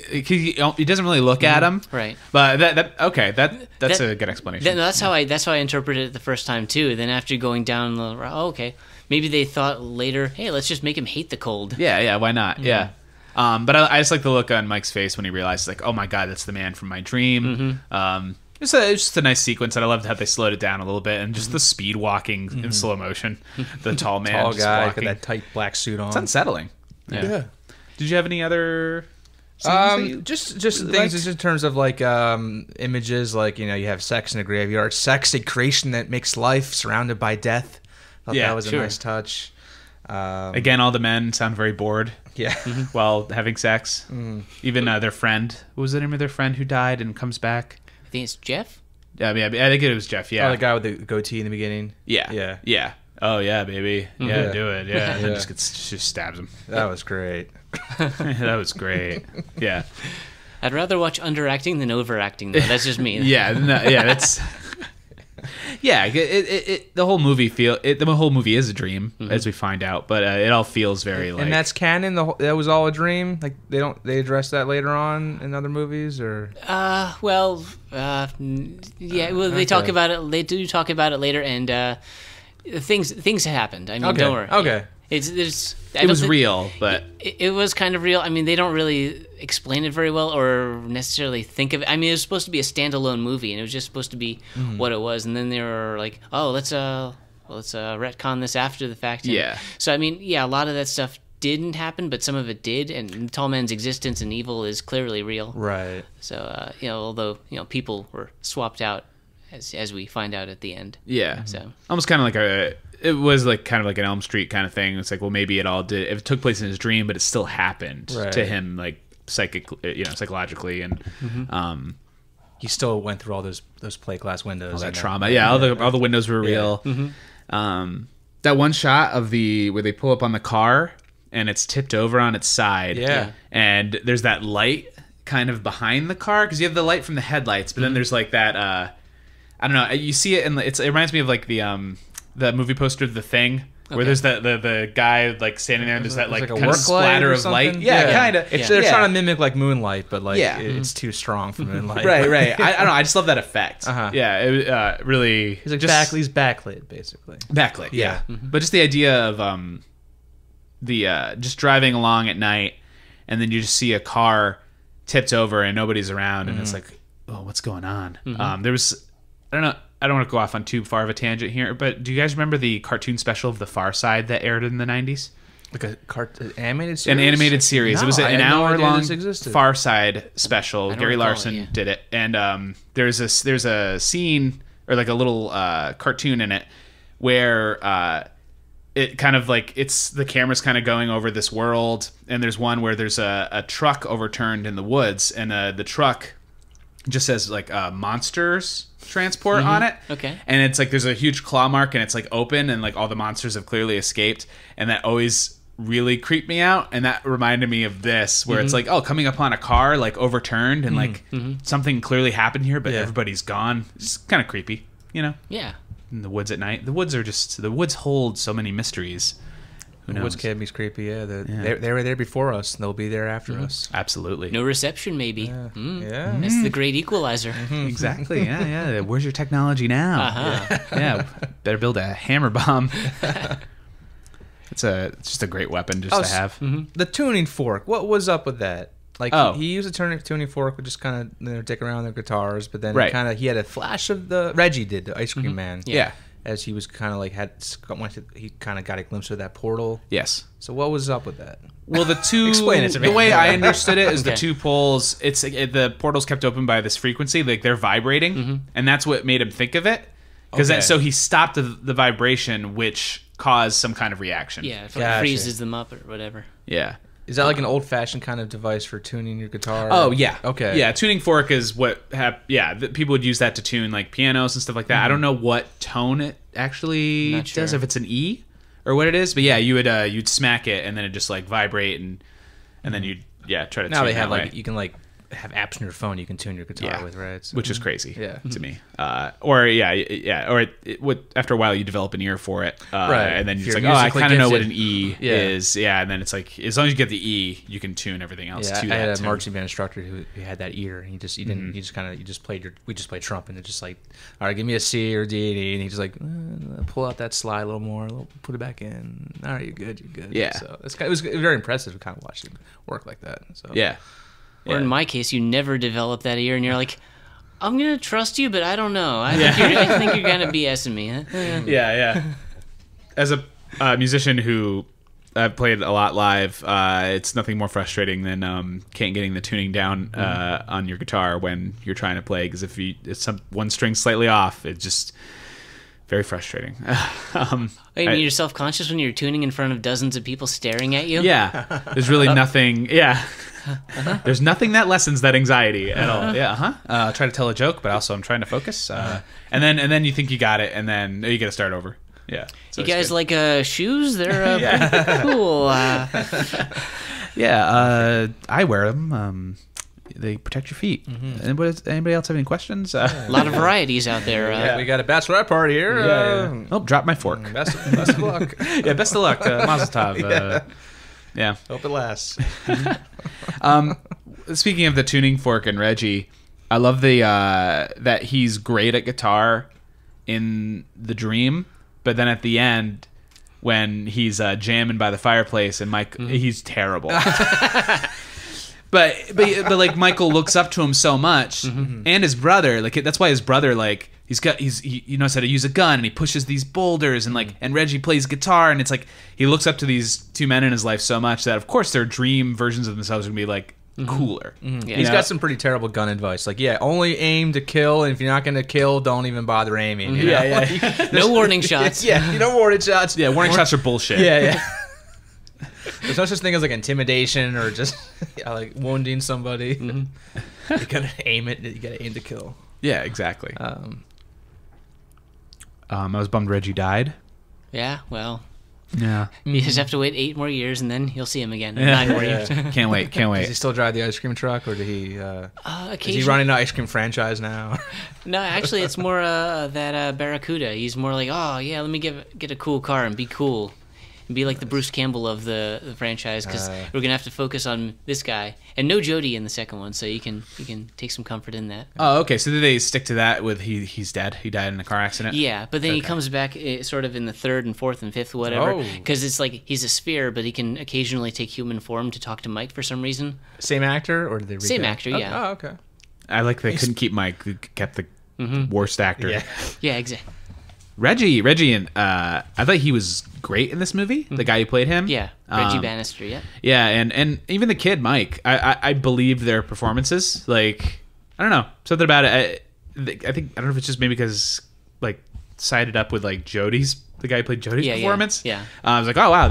doesn't really look at him, Right? But that's a good explanation. That's how I interpreted it the first time too. Then after going down the okay, maybe they thought later, hey, let's just make him hate the cold. Yeah, why not? Yeah. But I just like the look on Mike's face when he realizes, like, oh my god, that's the man from my dream. It's just a nice sequence, and I loved how they slowed it down a little bit, and just the speed walking in slow motion. The tall man, Tall just guy walking. with that tight black suit on. It's unsettling. Yeah. Did you have any other? Just things just in terms of like images, like you have sex in a graveyard, sex, a creation that makes life, surrounded by death. Thought that was a nice touch. Again, all the men sound very bored. Yeah. While having sex. Even their friend. What was the name of their friend who died and comes back? I think it's Jeff. Yeah, I think it was Jeff. Yeah. Oh, the guy with the goatee in the beginning. Yeah. Oh yeah, baby. Yeah, do it. Yeah. And just stabs him. That was great. That was great. Yeah. I'd rather watch underacting than overacting, though. That's just me. That's. Yeah, the whole movie the whole movie is a dream, as we find out, but it all feels very like. And that's canon. That was all a dream. Like they address that later on in other movies, or. Yeah. Well, they talk about it. They do talk about it later, and things happened. I mean, don't worry. Okay. It was real, but it was kind of real. I mean, they don't really explain it very well or necessarily think of it. I mean, it was supposed to be a standalone movie, and it was just supposed to be what it was. And then they were like, "Oh, let's retcon this after the fact." And so I mean, a lot of that stuff didn't happen, but some of it did. And Tall Man's existence and evil is clearly real. Right. So although people were swapped out as we find out at the end. Yeah. So almost kind of like it was like kind of like an Elm Street kind of thing. It's like, well, maybe it took place in his dream, but it still happened to him, like psychologically, and he still went through all those plate glass windows, all that trauma. Yeah, all the windows were real. That one shot of where they pull up on the car and it's tipped over on its side. And there's that light kind of behind the car because you have the light from the headlights, but then there's like that. I don't know. You see it, and it reminds me of like the movie poster of The Thing, where there's the guy like standing there, and there's that like kind of splatter of light. Yeah, kind of. They're trying to mimic like moonlight, but like it's too strong for moonlight. Right. I don't know. I just love that effect. Yeah, it really. He's like he's backlit, basically. Backlit. Yeah. But just the idea of just driving along at night, and then you just see a car tipped over and nobody's around, and it's like, oh, what's going on? There was. I don't know. I don't want to go off on too far of a tangent here, but do you guys remember the cartoon special of The Far Side that aired in the 90s? Like animated series? An animated series. No, it was an hour-long no Far Side special. Gary Larson did it. And there's a scene, or like a little cartoon in it, where it kind of like, the camera's kind of going over this world, and there's one where there's a truck overturned in the woods, and the truck just says like monsters transport on it. Okay. And it's like there's a huge claw mark, and it's like open, and like all the monsters have clearly escaped, and that always really creeped me out. And that reminded me of this, where it's like, oh, coming upon a car like overturned, and like something clearly happened here, but everybody's gone. It's kind of creepy, Yeah. In the woods at night. The woods hold so many mysteries. Who knows? Woods can be creepy. They were there before us, and they'll be there after us. Absolutely. No reception, maybe. Yeah. That's the great equalizer. Exactly. Yeah. Where's your technology now? Yeah. Better build a hammer bomb. It's just a great weapon to have. The tuning fork. What was up with that? Like he used a tuning fork, with just kind of dick around their guitars, but then he had a flash of Reggie did, the Ice Cream Man. Yeah. As he was kind of like he kind of got a glimpse of that portal. Yes. So what was up with that? Well, the two. Explain it to me. The way I understood it is the two poles. The portal's kept open by this frequency, like they're vibrating, and that's what made him think of it. Because so he stopped the vibration, which caused some kind of reaction. Yeah, if it freezes them up or whatever. Yeah. Is that like an old-fashioned kind of device for tuning your guitar? Oh, yeah. Okay. Yeah, tuning fork is what people would use that to tune like pianos and stuff like that. I don't know what tone it actually does, if it's an E or what it is, but yeah, you'd smack it, and then it just like vibrate, and and then you try to Now tune they that have way. like you can like have apps on your phone you can tune your guitar with, right? So, which is crazy Yeah. to me. Or after a while you develop an ear for it, Right. and then If it's your like, oh, I musically kind of know what gifted. an E is, and then it's like as long as you get the E, you can tune everything else Yeah, to I that. had a tune. marching band instructor who had that ear, and we just played trumpet, and it's just like, all right, give me a C or D, and he's just like, pull out that slide a little more, put it back in. All right, you're good. Yeah. So it was very impressive to kind of watch him work like that. So Yeah. Or in my case, you never develop that ear, and you're like, I'm gonna trust you, but I don't know. I think you're gonna BSing me. Huh? Yeah. As a musician who I've played a lot live, it's nothing more frustrating than getting the tuning down on your guitar when you're trying to play. Because if one string slightly off, it's just very frustrating. You're self-conscious when you're tuning in front of dozens of people staring at you. Yeah, there's really nothing. Yeah. There's nothing that lessens that anxiety at all. Yeah, try to tell a joke, but also I'm trying to focus. And then you think you got it, and then you got to start over. Yeah. So You guys like shoes? They're pretty cool. I wear them. They protect your feet. Anybody else have any questions? A lot of varieties out there. we got a bachelorette party here. Oh, drop my fork. Best of luck. Yeah, best of luck, Mazel Tov. Yeah. Hope it lasts. Speaking of the tuning fork and Reggie, I love the that he's great at guitar in the dream, but then at the end when he's jamming by the fireplace and Mike, he's terrible. But like Michael looks up to him so much, and his brother, like that's why his brother, like he knows how to use a gun, and he pushes these boulders, and like and Reggie plays guitar, and it's like he looks up to these two men in his life so much that of course their dream versions of themselves are gonna be like cooler. Yeah. He's got some pretty terrible gun advice. Like, only aim to kill, and if you're not going to kill, don't even bother aiming. You know? No warning shots. No warning shots. Yeah, warning shots are bullshit. Yeah. There's no such thing as like intimidation or just like wounding somebody. You gotta aim it. You gotta aim to kill. Yeah, exactly. I was bummed Reggie died. Yeah, well, Yeah. you just have to wait 8 more years, and then you'll see him again. 9 more years. Can't wait. Does he still drive the ice cream truck, or did he? Is he Occasionally. running an ice cream franchise now? No, actually, it's more that Barracuda. He's more like, oh yeah, let me get a cool car and be cool. And be like the Bruce Campbell of the franchise, because we're gonna have to focus on this guy, and no Jody in the second one, so you can take some comfort in that. Oh, okay. So did they stick to that with he's dead? He died in a car accident? Yeah, but then he comes back sort of in the 3rd and 4th and 5th, whatever, Oh. because it's like he's a sphere, but he can occasionally take human form to talk to Mike for some reason. Same actor, or did they? Same recast? actor, yeah. Oh, okay. I like they couldn't keep Mike, who kept the worst actor. Yeah. Yeah, exactly. Reggie, and I thought he was great in this movie. The guy who played him. Yeah, Reggie Bannister. Yeah. Yeah, and even the kid Mike, I believed their performances. Like, I don't know, something about it. I think I don't know if it's just maybe because like sided up with like the guy who played Jody's performance. Yeah. I was like, oh wow,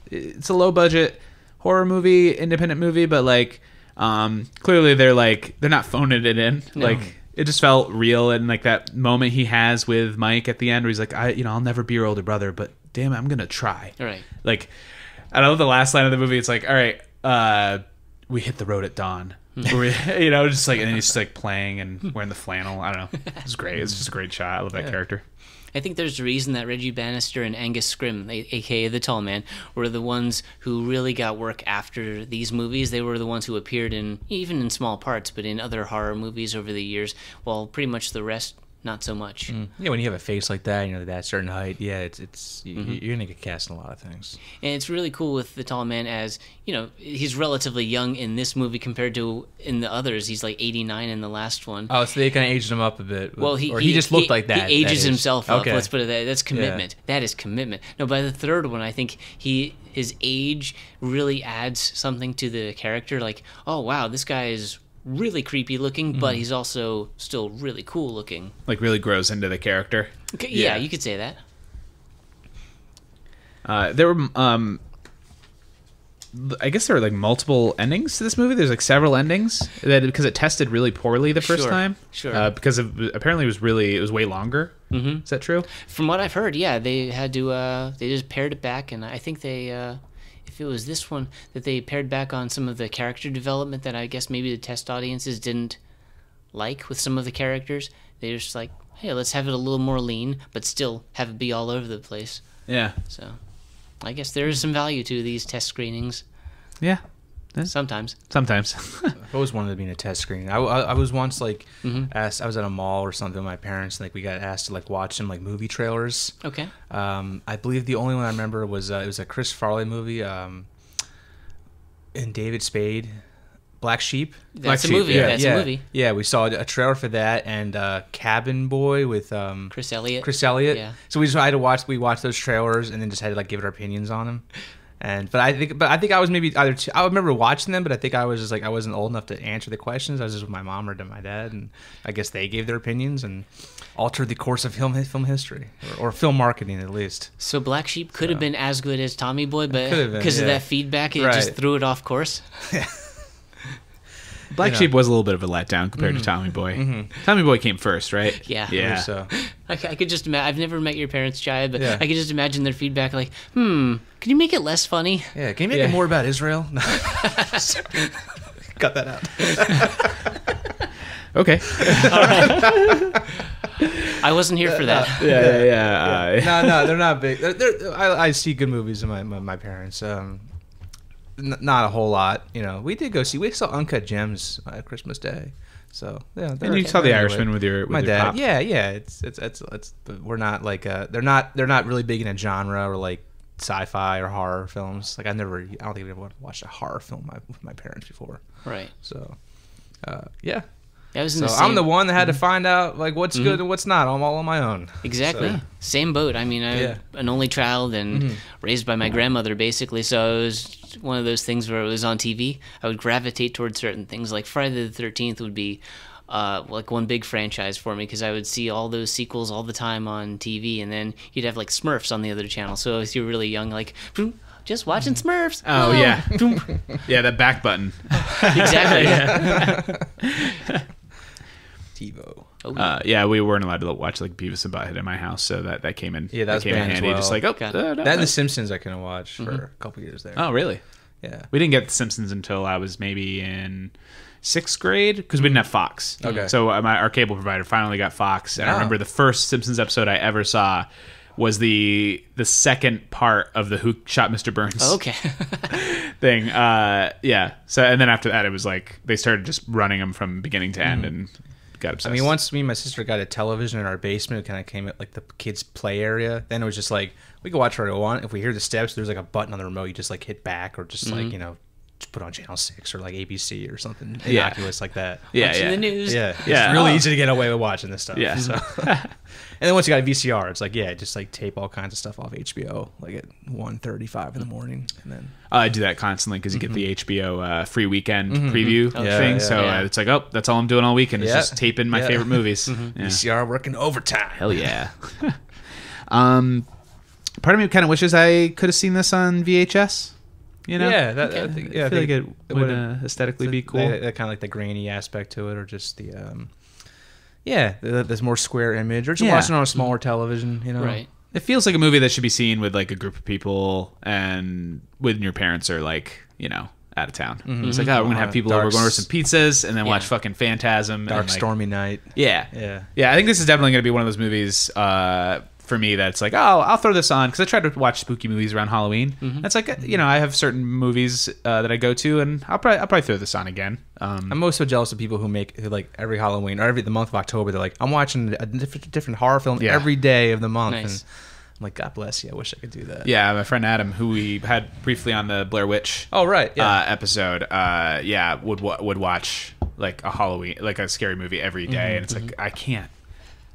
it's a low budget horror movie, independent movie, but like clearly they're not phoning it in. No. Like it just felt real, and like that moment he has with Mike at the end where he's like, I'll never be your older brother, but damn it, I'm gonna try. All right. Like, I love the last line of the movie. It's like, all right, we hit the road at dawn. Just like, and then he's just like playing and wearing the flannel. I don't know. It's great. It's just a great shot. I love that character. I think there's a reason that Reggie Bannister and Angus Scrimm, aka the Tall Man, were the ones who really got work after these movies. They were the ones who appeared even in small parts, but in other horror movies over the years, while pretty much the rest, not so much. Yeah, when you have a face like that, that certain height, you're gonna get cast in a lot of things. And it's really cool with the Tall Man, as he's relatively young in this movie compared to in the others. He's like 89 in the last one. Oh, so they kind of aged him up a bit. Well, he just looked like that. He ages that himself up. Okay. Let's put it that. That's commitment. Yeah. That is commitment. No, by the third one, I think his age really adds something to the character. Like, oh wow, this guy is really creepy looking, but he's also still really cool looking. Like really grows into the character. Okay, yeah, you could say that. There were, I guess there were like multiple endings to this movie. There's like several endings because it tested really poorly the first time. Sure. Because apparently it was way longer. Mm-hmm. Is that true? From what I've heard, yeah, they had to they just pared it back, and I think they if it was this one that they pared back on some of the character development that I guess maybe the test audiences didn't like with some of the characters. They're just like, hey, let's have it a little more lean, but still have it be all over the place. Yeah. So I guess there is some value to these test screenings. Yeah. Sometimes. I've always wanted to be in a test screening. I was once like asked. I was at a mall or something with my parents. Like we got asked to like watch some like movie trailers. Okay. I believe the only one I remember was it was a Chris Farley movie. And David Spade, Black Sheep. That's a movie. Yeah, That's a movie. Yeah, we saw a trailer for that and Cabin Boy with Chris Elliott. Yeah. So we watched those trailers and then just had to like give our opinions on them. But I think I was maybe either two, I remember watching them, but I think I was just like I wasn't old enough to answer the questions. I was just with my mom or my dad, and I guess they gave their opinions and altered the course of film history or film marketing at least. So Black Sheep could have been as good as Tommy Boy, but Could have been, because of yeah. that feedback, it Right. just threw it off course. Black Sheep was a little bit of a letdown compared to Tommy Boy. Tommy Boy came first, right? Yeah. Yeah. So I could just imagine. I've never met your parents, Jai, but Yeah. I could just imagine their feedback like, can you make it less funny? yeah, can you make it more about Israel? No. Cut that out. Okay. I wasn't here for that. Yeah. No, they're not big. I see good movies in my parents. Not a whole lot, you know. We saw Uncut Gems Christmas Day, so yeah. And you saw The Irishman with your my your dad. pop. Yeah. It's but we're not like they're not really big in a genre or like sci-fi or horror films. Like I don't think I've ever watched a horror film with my parents before. Right. So, yeah. I was in So the same, I'm the one that had to find out like what's good and what's not. I'm all on my own. Exactly. So, Same boat. I mean, I'm Yeah. an only child and raised by my grandmother, basically. So it was one of those things where it was on TV. I would gravitate towards certain things. Like Friday the 13th would be like one big franchise for me because I would see all those sequels all the time on TV. And then you'd have like Smurfs on the other channel. So if you're really young, like, just watching Smurfs. Oh, yeah. Yeah, that back button. Exactly. TiVo. Oh, Yeah, we weren't allowed to watch like Beavis and Butthead in my house, so that came in. Yeah, that was came in banned as handy. well. Just like, oh, Got no. That and The Simpsons I couldn't watch for a couple years there. Oh, really? Yeah. We didn't get The Simpsons until I was maybe in 6th grade because we didn't have Fox. Okay. So our cable provider finally got Fox, and I Oh. remember the first Simpsons episode I ever saw was the second part of the Who Shot Mr. Burns okay. thing. Yeah. So and then after that, it was like they started just running them from beginning to end and got obsessed. I mean, once me and my sister got a television in our basement, it kind of came at like the kids' play area. Then it was just like we can watch whatever we want. If we hear the steps, there's like a button on the remote. You just like hit back or just like just put on channel 6 or like ABC or something innocuous like that. yeah, Watching yeah. the news. Yeah, Yeah. It's really easy to get away with watching this stuff. Yeah. So. And then once you got a VCR, it's like just like tape all kinds of stuff off HBO like at 1:35 in the morning, and then I do that constantly because you get the HBO free weekend preview Yeah, thing. yeah, So yeah. It's like, oh, that's all I'm doing all weekend is Yeah. just taping my Yeah. favorite movies. Yeah. VCR working overtime. Hell yeah. Part of me kind of wishes I could have seen this on VHS. You know? Yeah, I feel like it would aesthetically be cool. That kind of like the grainy aspect to it, or just the there's more square image, or just Yeah. watching on a smaller television. You know, Right. It feels like a movie that should be seen with like a group of people and when your parents are like, out of town. It's like, oh, we're going to have people over, Dark going over some pizzas and then watch Yeah. fucking Phantasm. Dark and, like, stormy night. Yeah. Yeah. Yeah, I think this is definitely going to be one of those movies for me that's like, oh, I'll throw this on because I try to watch spooky movies around Halloween. That's like, I have certain movies that I go to, and I'll probably throw this on again. I'm most so jealous of people who like every Halloween or the month of October, they're like, I'm watching a different horror film Yeah. every day of the month. Nice. And I'm like, God bless you. I wish I could do that. Yeah, my friend Adam, who we had briefly on the Blair Witch Oh, right. Yeah. episode, would watch like a Halloween, like a scary movie every day, and it's like I can't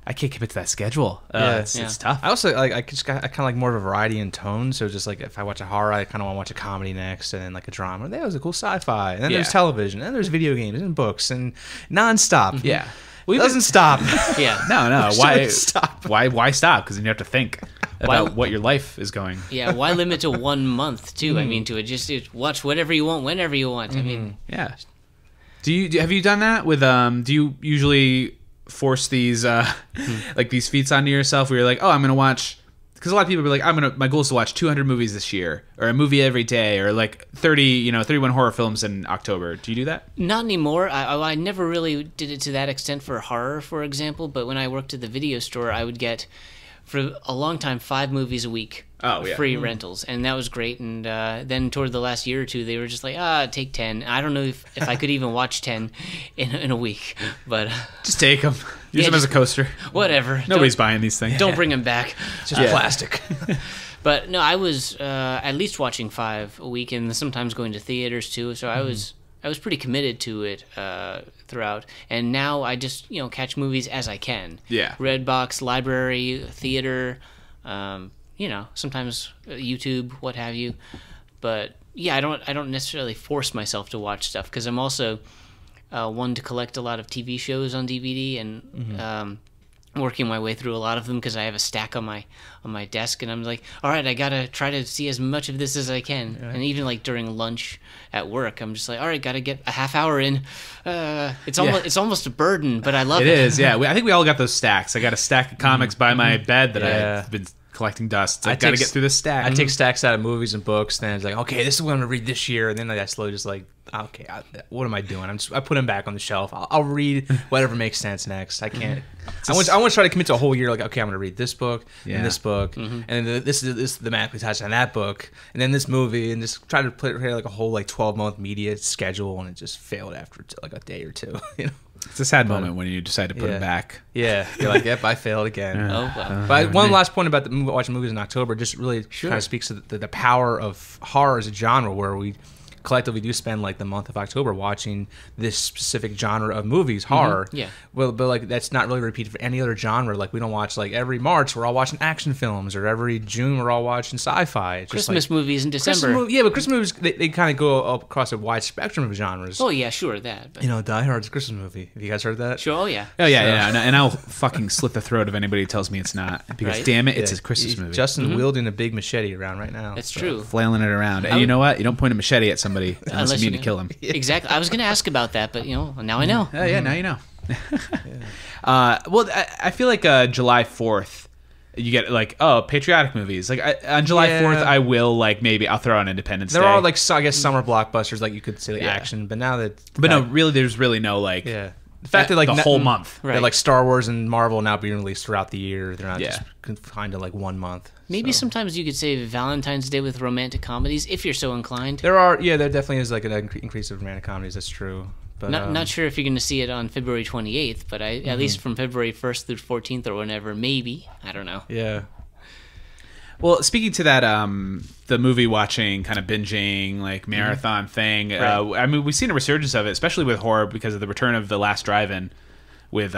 commit to that schedule. Yeah. It's tough. I also like I kind of like more of a variety in tone. So just like if I watch a horror, I kind of want to watch a comedy next, and then like a drama. That was a cool sci-fi. And then there's Yeah. television, and then there's video games and books and nonstop. Yeah. It doesn't stop. Yeah. No. Should Why it stop? Why stop? Because then you have to think about what your life is going. Yeah, why limit to 1 month too? I mean, to just watch whatever you want, whenever you want. I mean, Yeah. Have you done that with do you usually force these like these feats onto yourself where you're like, oh, I'm gonna watch because a lot of people be like, my goal is to watch 200 movies this year, or a movie every day, or like 31 horror films in October. Do you do that? Not anymore. I never really did it to that extent for horror, for example. But when I worked at the video store, I would get, for a long time, 5 movies a week. Free rentals, and that was great. And then toward the last year or two, they were just like, take 10. I don't know if I could even watch 10 in a week, but just take them. Use them as a coaster. Whatever. Nobody's buying these things. Don't bring them back. It's just plastic. But no, I was at least watching 5 a week, and sometimes going to theaters too. So I was pretty committed to it throughout. And now I just catch movies as I can. Yeah. Redbox, library, theater. Sometimes YouTube, what have you. But yeah, I don't necessarily force myself to watch stuff, because I'm also one to collect a lot of TV shows on DVD, and working my way through a lot of them because I have a stack on my desk, and I'm like, all right, I gotta try to see as much of this as I can. Yeah. And even like during lunch at work, I'm just like, all right, gotta get a half hour in. It's almost a burden, but I love it. It is, yeah. I think we all got those stacks. I got a stack of comics by my bed that I've been collecting dust. I got to get through this stack. I take stacks out of movies and books, then it's like, okay, this is what I'm going to read this year, and then I slowly just like, okay, what am I doing? I put them back on the shelf. I'll read whatever makes sense next. I can't. I want to try to commit to a whole year. Like, okay, I'm going to read this book and this book, and then this is thematically attached on that book, and then this movie, and just try to put like a whole like 12-month media schedule, and it just failed after like a day or two. It's a sad moment when you decide to put it back. Yeah, you're like, yep, I failed again. Oh, well. But one last point about watching movies in October just really kind of speaks to the power of horror as a genre, where we collectively do spend like the month of October watching this specific genre of movies, horror. Yeah. Well, but like that's not really repeated for any other genre. Like we don't watch like every March we're all watching action films, or every June we're all watching sci-fi. It's Christmas movies in December. But Christmas movies they kind of go across a wide spectrum of genres. Oh yeah, sure that. But. Die Hard's a Christmas movie. Have you guys heard that? Sure. Oh yeah. Oh yeah, and I'll fucking slit the throat of anybody who tells me it's not, because damn it, it's a Christmas movie. Justin wielding a big machete around right now. That's true. Flailing it around, and you know what? You don't point a machete at somebody unless you mean to kill him. Exactly. I was going to ask about that, but now I know. Yeah, now you know. Well, I feel like July 4th, you get like patriotic movies. Like on July 4th, I will like maybe I'll throw on Independence Day. There are like I guess summer blockbusters, like you could say action, but now that no, really, there's really no like the fact that like the whole month, that like Star Wars and Marvel now being released throughout the year. They're not just confined to like 1 month. Maybe sometimes you could say Valentine's Day with romantic comedies, if you're so inclined. There definitely is like an increase of romantic comedies. That's true. But not sure if you're going to see it on February 28th, but at least from February 1st through 14th or whenever, maybe. I don't know. Yeah. Well, speaking to that, the movie watching, kind of binging, like marathon thing. Right. I mean, we've seen a resurgence of it, especially with horror, because of the return of The Last Drive-In with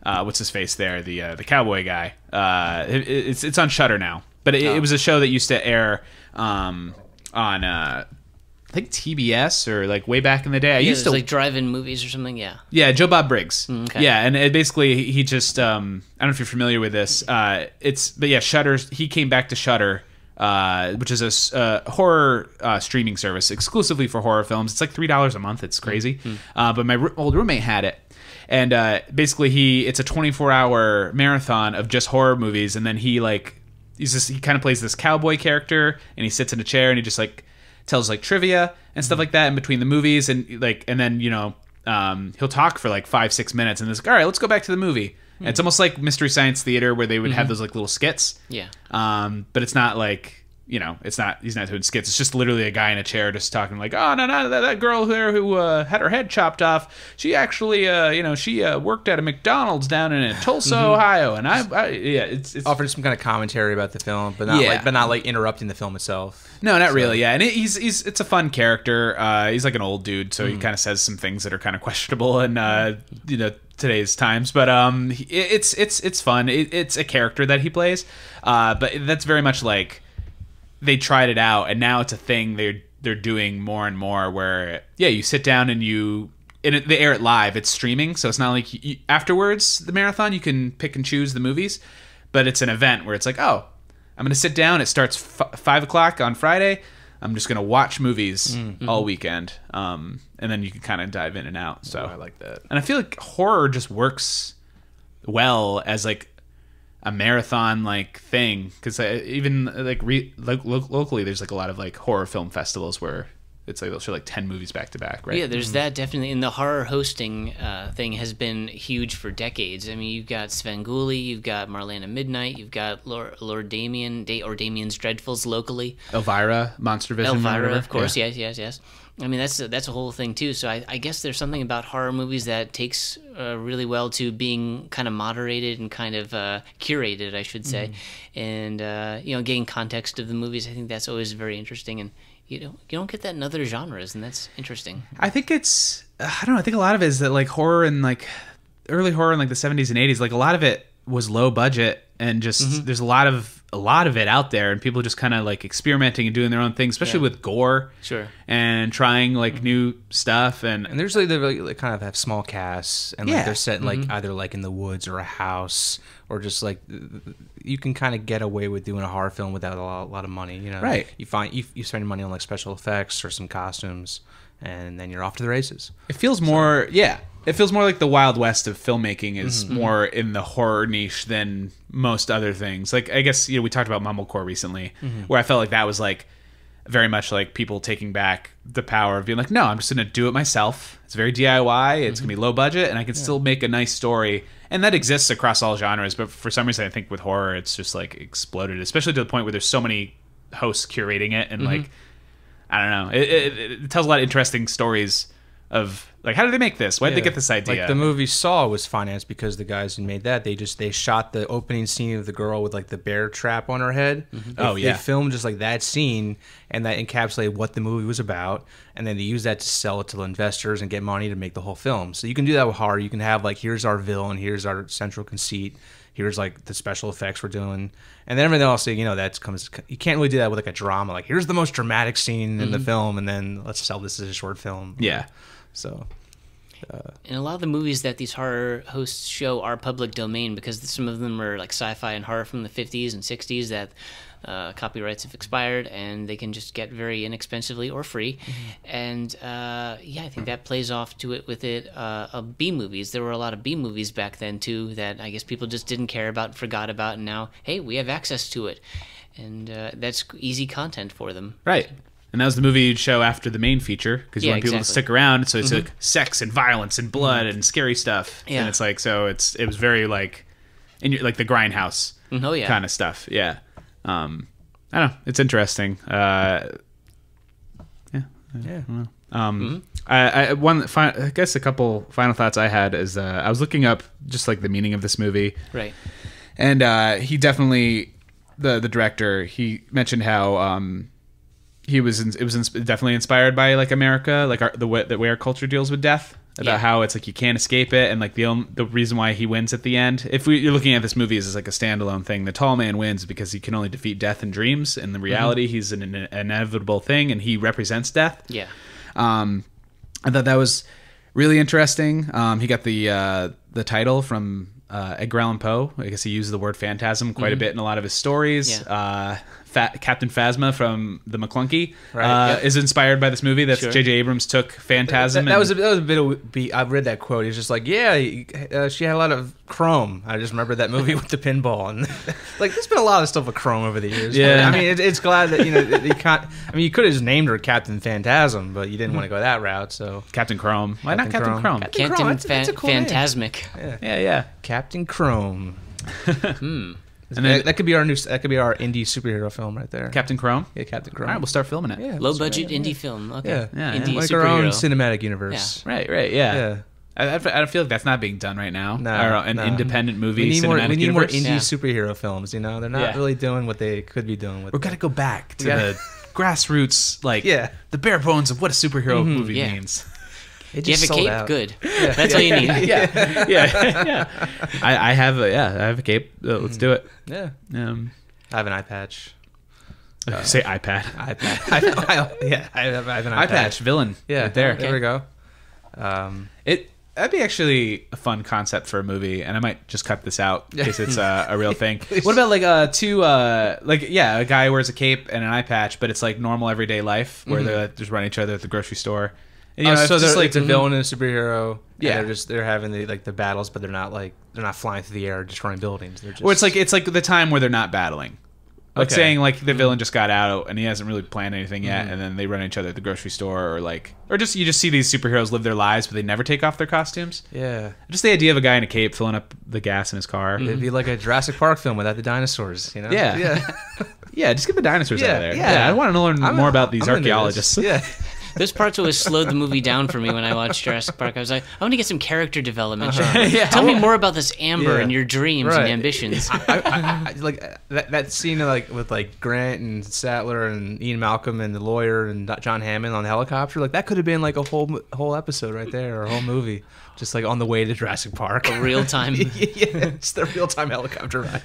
what's his face there, the cowboy guy. It's on Shudder now, but it was a show that used to air on I think TBS or like way back in the day. I used to like drive-in movies or something. Yeah, Joe Bob Briggs. Okay. Yeah, and basically he just I don't know if you're familiar with this. Shudder. He came back to Shudder, which is a horror streaming service exclusively for horror films. It's like $3 a month. It's crazy. But my old roommate had it. And basically, it's a 24-hour marathon of just horror movies, and then he kind of plays this cowboy character, and he sits in a chair, and he just like tells like trivia and stuff like that in between the movies, and then he'll talk for like 5-6 minutes, and it's like, all right, let's go back to the movie. And it's almost like Mystery Science Theater, where they would have those like little skits. Yeah. But it's not like. He's not doing skits. It's just literally a guy in a chair just talking like, oh, no, that girl there who had her head chopped off, she actually, she worked at a McDonald's down in Tulsa, Ohio. And it's offering some kind of commentary about the film, but not like interrupting the film itself. No, not really. Yeah. And it's a fun character. He's like an old dude, so he kind of says some things that are kind of questionable in, today's times, but it's fun. It's a character that he plays. But that's very much like, they tried it out, and now it's a thing they're doing more and more, where you sit down and they air it live. It's streaming, so it's not like afterwards the marathon you can pick and choose the movies, but it's an event where it's like, oh, I'm gonna sit down. It starts 5 o'clock on Friday. I'm just gonna watch movies all weekend, and then you can kind of dive in and out. So I like that, and I feel like horror just works well as like a marathon like thing, because even like locally there's like a lot of like horror film festivals where it's like they'll show like 10 movies back to back, right? Yeah, there's that definitely. And the horror hosting thing has been huge for decades. I mean, you've got Svengoolie, you've got Marlena Midnight, you've got Lord Damien, or Damien's Dreadfuls locally. Elvira, Monster Vision. Elvira, of course, yes. I mean, that's a whole thing too. So I guess there's something about horror movies that takes really well to being kind of moderated and kind of curated, I should say, and getting context of the movies. I think that's always very interesting, and you don't get that in other genres, and that's interesting. I think it's I don't know. I think a lot of it is that like horror and like early horror in like the 70s and 80s, like a lot of it was low budget and just there's a lot of it out there, and people just kind of like experimenting and doing their own thing, especially with gore, Sure, and trying like new stuff, and there's like they really kind of have small casts, and like they're set in like either like in the woods or a house, or just like you can kind of get away with doing a horror film without a lot of money, you know. Right. You find you spend money on like special effects or some costumes, and then you're off to the races. it feels more it feels more like the Wild West of filmmaking is more in the horror niche than most other things. Like, I guess, we talked about mumblecore recently, where I felt like that was like very much like people taking back the power of being like, no, I'm just going to do it myself. It's very DIY. It's going to be low budget, and I can still make a nice story. And that exists across all genres. But for some reason, I think with horror, it's just like exploded, especially to the point where there's so many hosts curating it. And like, I don't know, it tells a lot of interesting stories of like, how did they make this? Why did they get this idea? Like the movie Saw was financed because the guys who made that, they shot the opening scene of the girl with like the bear trap on her head. They filmed just like that scene, and that encapsulated what the movie was about, and then they used that to sell it to investors and get money to make the whole film. So you can do that with horror. You can have like, here's our villain, here's our central conceit, here's like the special effects we're doing, and then everything else, that comes. You can't really do that with like a drama. Like, here's the most dramatic scene in the film, and then let's sell this as a short film. Yeah. So, and a lot of the movies that these horror hosts show are public domain, because some of them are like sci-fi and horror from the 50s and 60s that copyrights have expired, and they can just get very inexpensively or free. And I think that plays off to it with it of B movies. There were a lot of B movies back then too that I guess people just didn't care about, forgot about, and now, hey, we have access to it, and that's easy content for them. Right. And that was the movie you'd show after the main feature, because you want people to stick around. So it's like sex and violence and blood and scary stuff. Yeah. And it's like, so it was very like, like the Grindhouse kind of stuff. Yeah. I don't know. It's interesting. I guess a couple final thoughts I had is I was looking up just like the meaning of this movie. Right. And he definitely, the director, he mentioned how it was definitely inspired by like America, like the way our culture deals with death, about how it's like you can't escape it, and like the reason why he wins at the end, if you're looking at this movie as like a standalone thing, the tall man wins because he can only defeat death in dreams. In the reality, he's an inevitable thing, and he represents death. Yeah. I thought that was really interesting. He got the title from Edgar Allan Poe. I guess he used the word phantasm quite a bit in a lot of his stories. Yeah. Captain Phasma from the McClunky is inspired by this movie. That's J.J. Abrams took Phantasm. That was a bit of I've read that quote. He's just like, she had a lot of chrome. I just remember that movie with the pinball, and like there's been a lot of stuff with chrome over the years. Yeah, I mean it's glad that you can't. I mean, you could have just named her Captain Phantasm, but you didn't want to go that route. So Captain Chrome. Why not Captain Chrome? Captain Phantasmic. Yeah. Captain Chrome. And then, that could be our indie superhero film right there. Captain Chrome? Yeah, Captain Chrome. All right, we'll start filming it. Yeah, low budget indie film. Okay. Yeah. Indie like superhero. our own cinematic universe. Yeah. Right, yeah. I feel like that's not being done right now. No, independent movie. We need more universe. indie superhero films. They're not really doing what they could be doing. We've got to go back to the grassroots, the bare bones of what a superhero movie means. Do you have a cape? Out. Good. Yeah. That's all you need. Yeah. I have a cape. Let's do it. Yeah. I have an eye patch. Say iPad. iPad. I have an eye patch. Villain. Yeah. Right there. Okay. There we go. That'd be actually a fun concept for a movie, and I might just cut this out because it's a real thing. What about like a guy wears a cape and an eye patch, but it's like normal everyday life where they're just running each other at the grocery store. So it's a villain and a superhero. Yeah, they're having the battles, but they're not like flying through the air destroying buildings. They're just Or it's like the time where they're not battling. Like Okay. saying like the villain just got out and he hasn't really planned anything yet, and then they run into each other at the grocery store, or just you just see these superheroes live their lives, but they never take off their costumes. yeah. Just the idea of a guy in a cape filling up the gas in his car. It'd be like a Jurassic Park film without the dinosaurs. You know? Yeah. Yeah. Yeah, just get the dinosaurs out of there. yeah. I want to learn more about these I'm into this. archaeologists. Yeah. Those parts always slowed the movie down for me when I watched Jurassic Park. I was like, I want to get some character development. Yeah. Tell me more about this Amber Yeah. and your dreams Right. and ambitions. I like that scene like with like Grant and Sattler and Ian Malcolm and the lawyer and John Hammond on the helicopter. Like that could have been like a whole episode right there, or a whole movie, just like on the way to Jurassic Park. Real time. Yeah, it's the real time helicopter ride.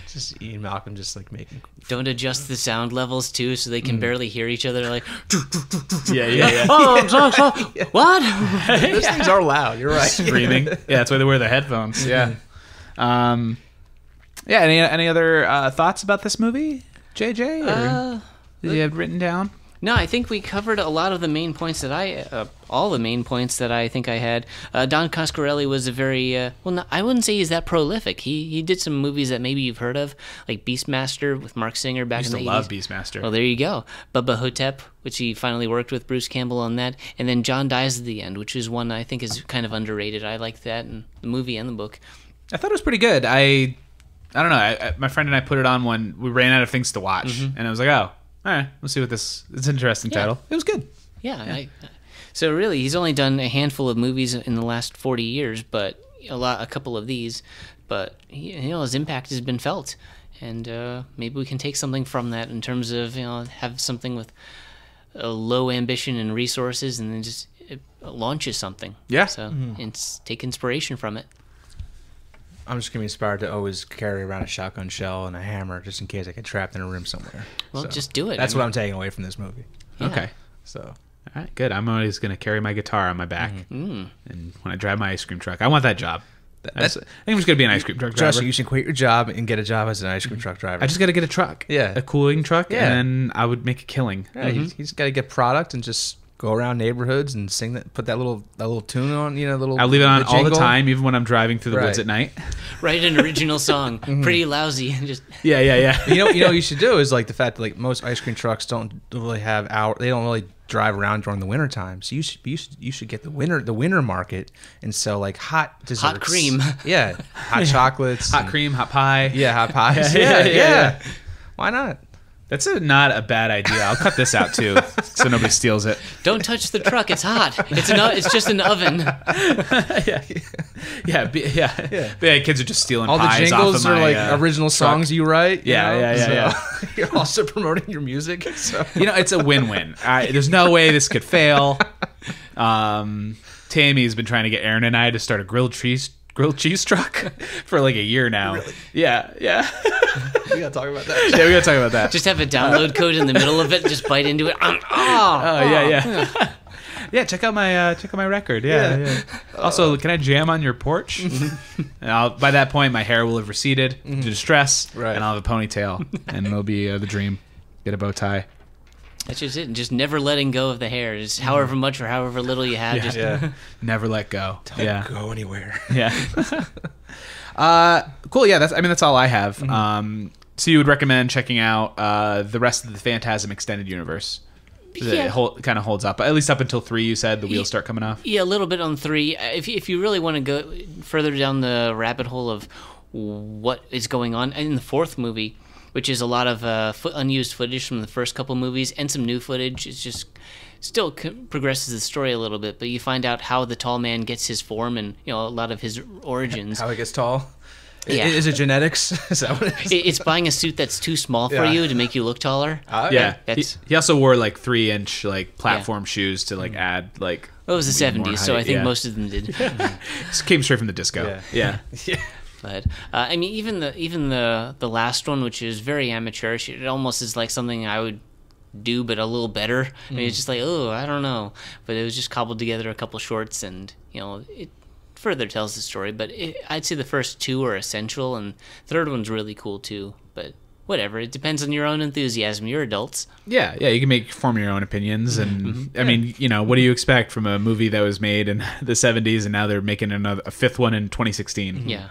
Just Ian Malcolm just like making. Don't adjust the sound levels too, so they can barely hear each other. They're like, Yeah. oh, I'm so, what? Those things are loud. You're right. Screaming. Yeah, that's why they wear the headphones. Yeah. Yeah. Any other thoughts about this movie, JJ? Or did you have it written down? No, I think we covered a lot of the main points that all the main points that I think I had. Don Coscarelli was a very, I wouldn't say he's that prolific. He did some movies that maybe you've heard of, like Beastmaster with Mark Singer back in the 80s. Love Beastmaster. Well, there you go. Bubba Hotep, which he finally worked with Bruce Campbell on that. And then John Dies at the End, which is one I think is kind of underrated. I like that in the movie and the book. I thought it was pretty good. I don't know. My friend and I put it on when we ran out of things to watch, and I was like, oh, all right, let's see what this. It's an interesting title. It was good. Yeah. So really, he's only done a handful of movies in the last 40 years, but a couple of these. But his impact has been felt, and maybe we can take something from that in terms of have something with a low ambition and resources, and then just it launches something. Yeah. So take inspiration from it. I'm just gonna be inspired to always carry around a shotgun shell and a hammer just in case I get trapped in a room somewhere. Well, just do it. That's what I'm taking away from this movie. Yeah. Okay. So All right, good. I'm always going to carry my guitar on my back, and when I drive my ice cream truck, I want that job. I think I'm just going to be an ice cream truck driver. Justin, you should quit your job and get a job as an ice cream truck driver. I just got to get a truck, Yeah. a cooling truck, Yeah. and then I would make a killing. Yeah, you just got to get product and just go around neighborhoods and sing that. Put that little tune on. I'll leave it on all the jingle. time, even when I'm driving through the woods Right. at night. Write an original song, pretty lousy, and just Yeah. You know what you should do is like the fact that like most ice cream trucks don't really have they don't really drive around during the winter time. So you should get the winter market and sell like hot desserts, Hot cream. yeah, hot chocolates, Hot and- cream, hot pie. yeah, hot pies, Yeah. Why not? That's not a bad idea. I'll cut this out too, so nobody steals it. don't touch the truck. It's hot. It's just an oven. Yeah. Kids are just stealing All the pies jingles off of are my, like original songs you write. Yeah. So you're also promoting your music. So It's a win-win. There's no way this could fail. Tammy's been trying to get Aaron and I to start a grilled cheese truck for like a year now. Really? Yeah. we gotta talk about that. Yeah, we gotta talk about that. Just have a download code in the middle of it. Just bite into it. Yeah. Yeah, check out my record. Yeah. Also, can I jam on your porch? And by that point, my hair will have receded to distress, Right. and I'll have a ponytail, and it'll be the dream. Get a bow tie. That's just it. Just never letting go of the hair. Just however much or however little you have. Just Never let go. Don't go anywhere. Yeah. Cool. Yeah. That's all I have. So you would recommend checking out the rest of the Phantasm extended universe? Yeah. It kind of holds up, at least up until 3. You said the wheels start coming off. Yeah, a little bit on 3. If you really want to go further down the rabbit hole of what is going on in the 4th movie, which is a lot of unused footage from the first couple movies and some new footage, it's just still progresses the story a little bit. But you find out how the tall man gets his form and a lot of his origins. How he gets tall. Yeah. Is it genetics? Is that what it is? It's buying a suit that's too small for you to make you look taller. Yeah. That's- He also wore like 3-inch like platform shoes to like add like. It was the more 70s, so height, I think yeah. most of them did. This came straight from the disco. Yeah. But I mean, even the last one, which is very amateurish, it almost is like something I would do, but a little better. I mean, it's just like, I don't know, but it was just cobbled together a couple shorts, and it further tells the story. But I'd say the first 2 are essential, and the third one's really cool too. But whatever. It depends on your own enthusiasm. You're adults. Yeah, you can form your own opinions, and I mean, what do you expect from a movie that was made in the 70s, and now they're making a fifth one in 2016? Yeah.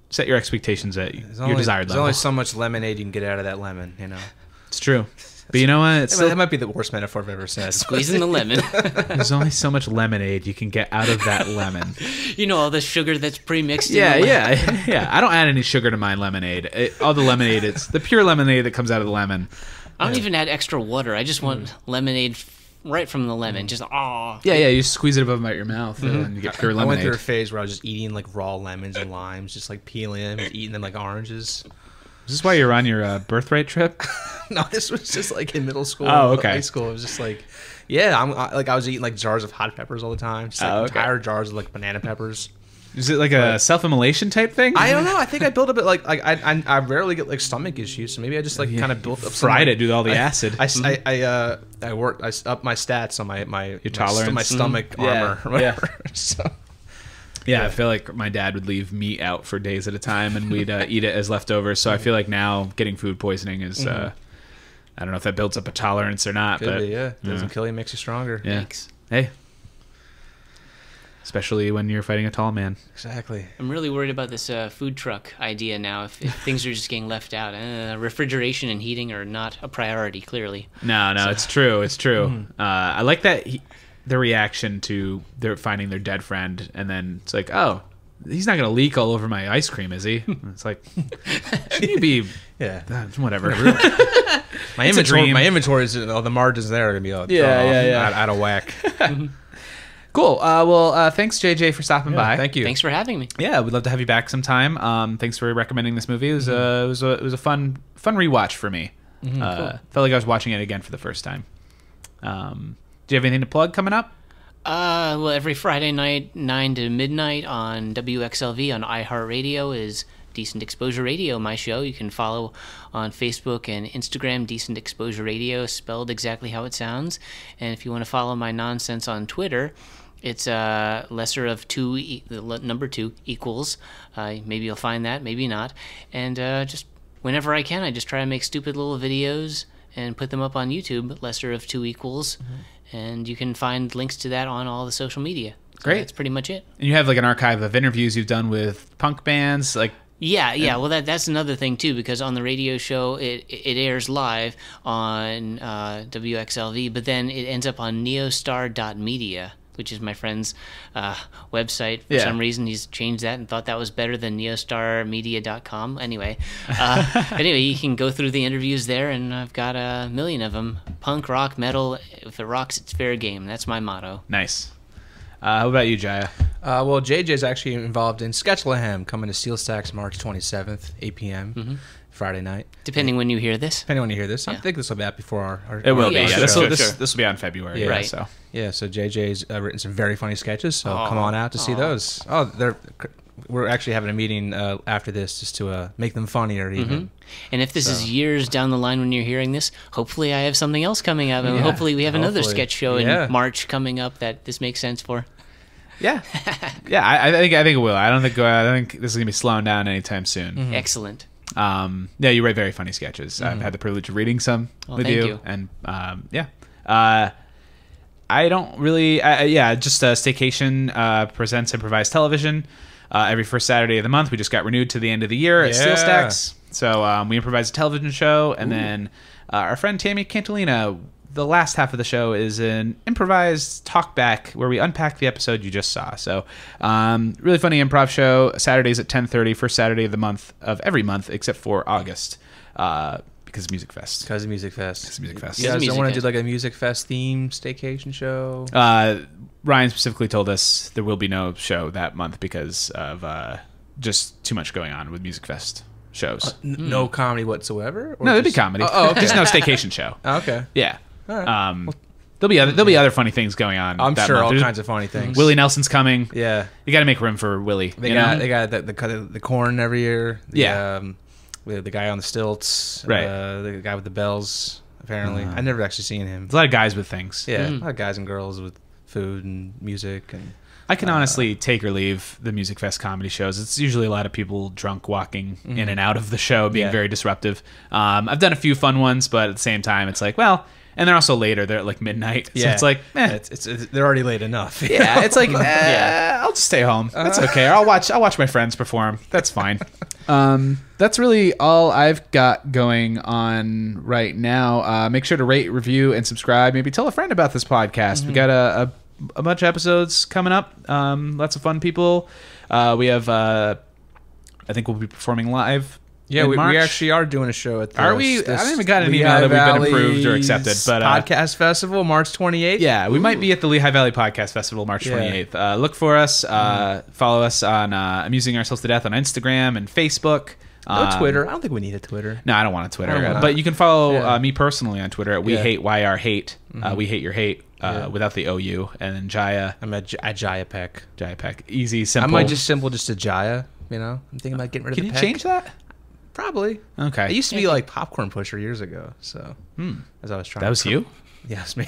Set your expectations at your desired level. There's only so much lemonade you can get out of that lemon, It's true. But you know what? That might be the worst metaphor I've ever said. Squeezing the lemon. There's only so much lemonade you can get out of that lemon. All the sugar that's pre-mixed. Yeah. I don't add any sugar to my lemonade. All the lemonade, it's the pure lemonade that comes out of the lemon. I don't even add extra water. I just want lemonade right from the lemon. Just Yeah, you squeeze it above your mouth and you get pure lemonade. I went through a phase where I was just eating like raw lemons and limes, just like peeling them and eating them like oranges. Is this why you're on your birthright trip? No, this was just like in middle school. Oh, okay. High school. It was just like, I was eating like jars of hot peppers all the time. Just like entire jars of like banana peppers. Is it like a self-immolation type thing? I don't know. I think I built up it like I rarely get like stomach issues, so maybe I just like kind of built up. Fried it, do all the acid. I upped my stats on my tolerance, my stomach armor. Or whatever. So. Yeah, I feel like my dad would leave meat out for days at a time, and we'd eat it as leftovers. So I feel like now getting food poisoning is, I don't know if that builds up a tolerance or not. Could be, yeah. Doesn't kill you, makes you stronger. Yeah. Thanks. Hey. Especially when you're fighting a tall man. Exactly. I'm really worried about this food truck idea now. If things are just getting left out, refrigeration and heating are not a priority. Clearly. No, it's true. It's true. I like that the reaction to their finding their dead friend, and then it's like, oh, he's not gonna leak all over my ice cream, is he? It's like, should you be? Yeah. Whatever. My inventory is all the margins there are gonna be out of whack. Cool. Thanks, JJ, for stopping by. Thank you. Thanks for having me. Yeah, we'd love to have you back sometime. Thanks for recommending this movie. It was a fun rewatch for me. Cool. Felt like I was watching it again for the first time. Do you have anything to plug coming up? Well, every Friday night, 9 to midnight on WXLV on iHeartRadio is Decent Exposure Radio, my show. You can follow on Facebook and Instagram, Decent Exposure Radio, spelled exactly how it sounds. And if you want to follow my nonsense on Twitter, it's lesser of two, the number 2 equals. Maybe you'll find that, maybe not. And just whenever I can, I just try to make stupid little videos and put them up on YouTube, lesser of 2 equals. And you can find links to that on all the social media. So Great. That's pretty much it. And you have like an archive of interviews you've done with punk bands, like. Yeah. Well, that's another thing too, because on the radio show it airs live on WXLV, but then it ends up on neostar.media, which is my friend's website. For some reason, he's changed that and thought that was better than neostarmedia.com. Anyway, you can go through the interviews there, and I've got a million of them. Punk, rock, metal. If it rocks, it's fair game. That's my motto. Nice. How about you, Jaya? Well, JJ's actually involved in Sketchlehem, coming to Steel Stacks March 27th, 8 p.m. Friday night. Depending when you hear this. Depending when you hear this. I think this will be out before our It will be. Yeah, Yeah, sure. this will be on February. Yeah. Right. Right. So. Yeah, so JJ's written some very funny sketches, so come on out to see those. Oh, we're actually having a meeting after this just to make them funnier even. And if this is years down the line when you're hearing this, hopefully I have something else coming up, and hopefully we have another sketch show in March coming up that this makes sense for. Yeah, I think it will. I don't think this is gonna be slowing down anytime soon. Excellent. You write very funny sketches. I've had the privilege of reading some with thank you, you. and I don't really. Just Staycation presents improvised television every first Saturday of the month. We just got renewed to the end of the year at Steel Stacks, so we improvise a television show, and then our friend Tammy Cantalina. The last half of the show is an improvised talkback where we unpack the episode you just saw. So, really funny improv show. Saturdays at 10:30, first Saturday of the month of every month except for August, because of Music Fest. Because of Music Fest. You guys don't want to do like a Music Fest themed staycation show? Ryan specifically told us there will be no show that month because of just too much going on with Music Fest shows. No comedy whatsoever? No, there'll be comedy. Okay. Just no staycation show. Okay. Yeah. All right. There'll be other funny things going on. I'm that sure month. all There's- kinds of funny things. Willie Nelson's coming. Yeah. You got to make room for Willie. They got the corn every year. Yeah. The guy on the stilts. Right. The guy with the bells, apparently. I've never actually seen him. There's a lot of guys with things. Yeah. A lot of guys and girls with food and music. And I can honestly take or leave the Music Fest comedy shows. It's usually a lot of people drunk walking in and out of the show, being very disruptive. I've done a few fun ones, but at the same time, it's like, well, and they're also later. They're at like midnight. So it's like, It's they're already late enough. yeah, it's like, I'll just stay home. That's okay. I'll watch my friends perform. That's fine. That's really all I've got going on right now. Make sure to rate, review, and subscribe. Maybe tell a friend about this podcast. We got a bunch of episodes coming up. Lots of fun people. We have, I think we'll be performing live. Yeah, in we March. actually are doing a show at the... Are we? I haven't even got an email that we've been approved or accepted. But Podcast Festival, March 28th. yeah, we might be at the Lehigh Valley Podcast Festival, March 28th. Look for us. Follow us on Amusing Ourselves to Death on Instagram and Facebook. No Twitter. I don't think we need a Twitter. No, I don't want a Twitter. I don't want But you can follow me personally on Twitter at We Yeah. Hate YR Hate. We Hate Your Hate without the OU. And then Jaya. I'm at Jaya Peck. Jaya Peck. Easy, simple. I might just to Jaya, you know? I'm thinking about getting rid Can of you the Peck. change that? Probably. Okay. It used to be like Popcorn Pusher years ago, so as I was trying That was you? Yeah, it's me.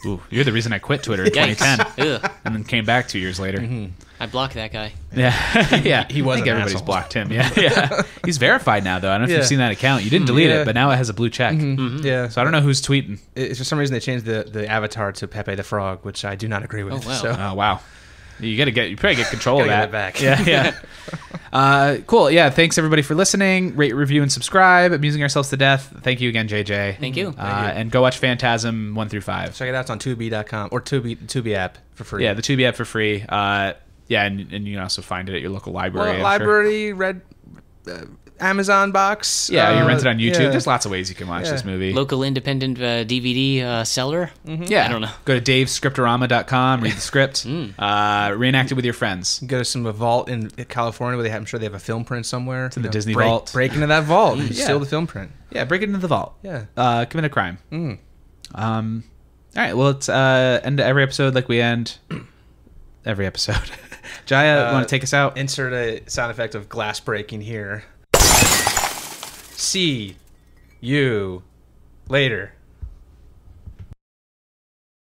Ooh, you're the reason I quit Twitter in 2010. Ugh. And then came back 2 years later. I blocked that guy. Yeah, yeah. He was I think an everybody's asshole. blocked him. Yeah, yeah. He's verified now, though. I don't know if Yeah. you've seen that account. You didn't delete Yeah. it, but now it has a blue check. Yeah. So I don't know who's tweeting. It's for some reason they changed the avatar to Pepe the Frog, which I do not agree with. Oh, wow. So. Oh wow, you probably get control of Gotta that. get it back. Yeah, yeah. Cool. Yeah. Thanks everybody for listening. Rate, review, and subscribe. Amusing Ourselves to Death. Thank you again, JJ. Thank you. And go watch Phantasm 1 through 5. Check it out. It's on Tubi.com or Tubi app for free. Yeah, the Tubi app for free. Yeah, and you can also find it at your local library. I'm library, Red, Amazon box. Sure. Yeah, you rent it on YouTube. Yeah. There's lots of ways you can watch this movie. Local independent DVD seller. Yeah. I don't know. Go to davescriptorama.com, read the script, reenact it with your friends. Go to some vault in California where I'm sure they have a film print somewhere. To the Disney vault. Break into that vault. and Yeah. Steal the film print. Yeah, break it into the vault. Yeah. Commit a crime. All right, well, let's end every episode like we end every episode. Jaya, want to take us out? Insert a sound effect of glass breaking here. See you later.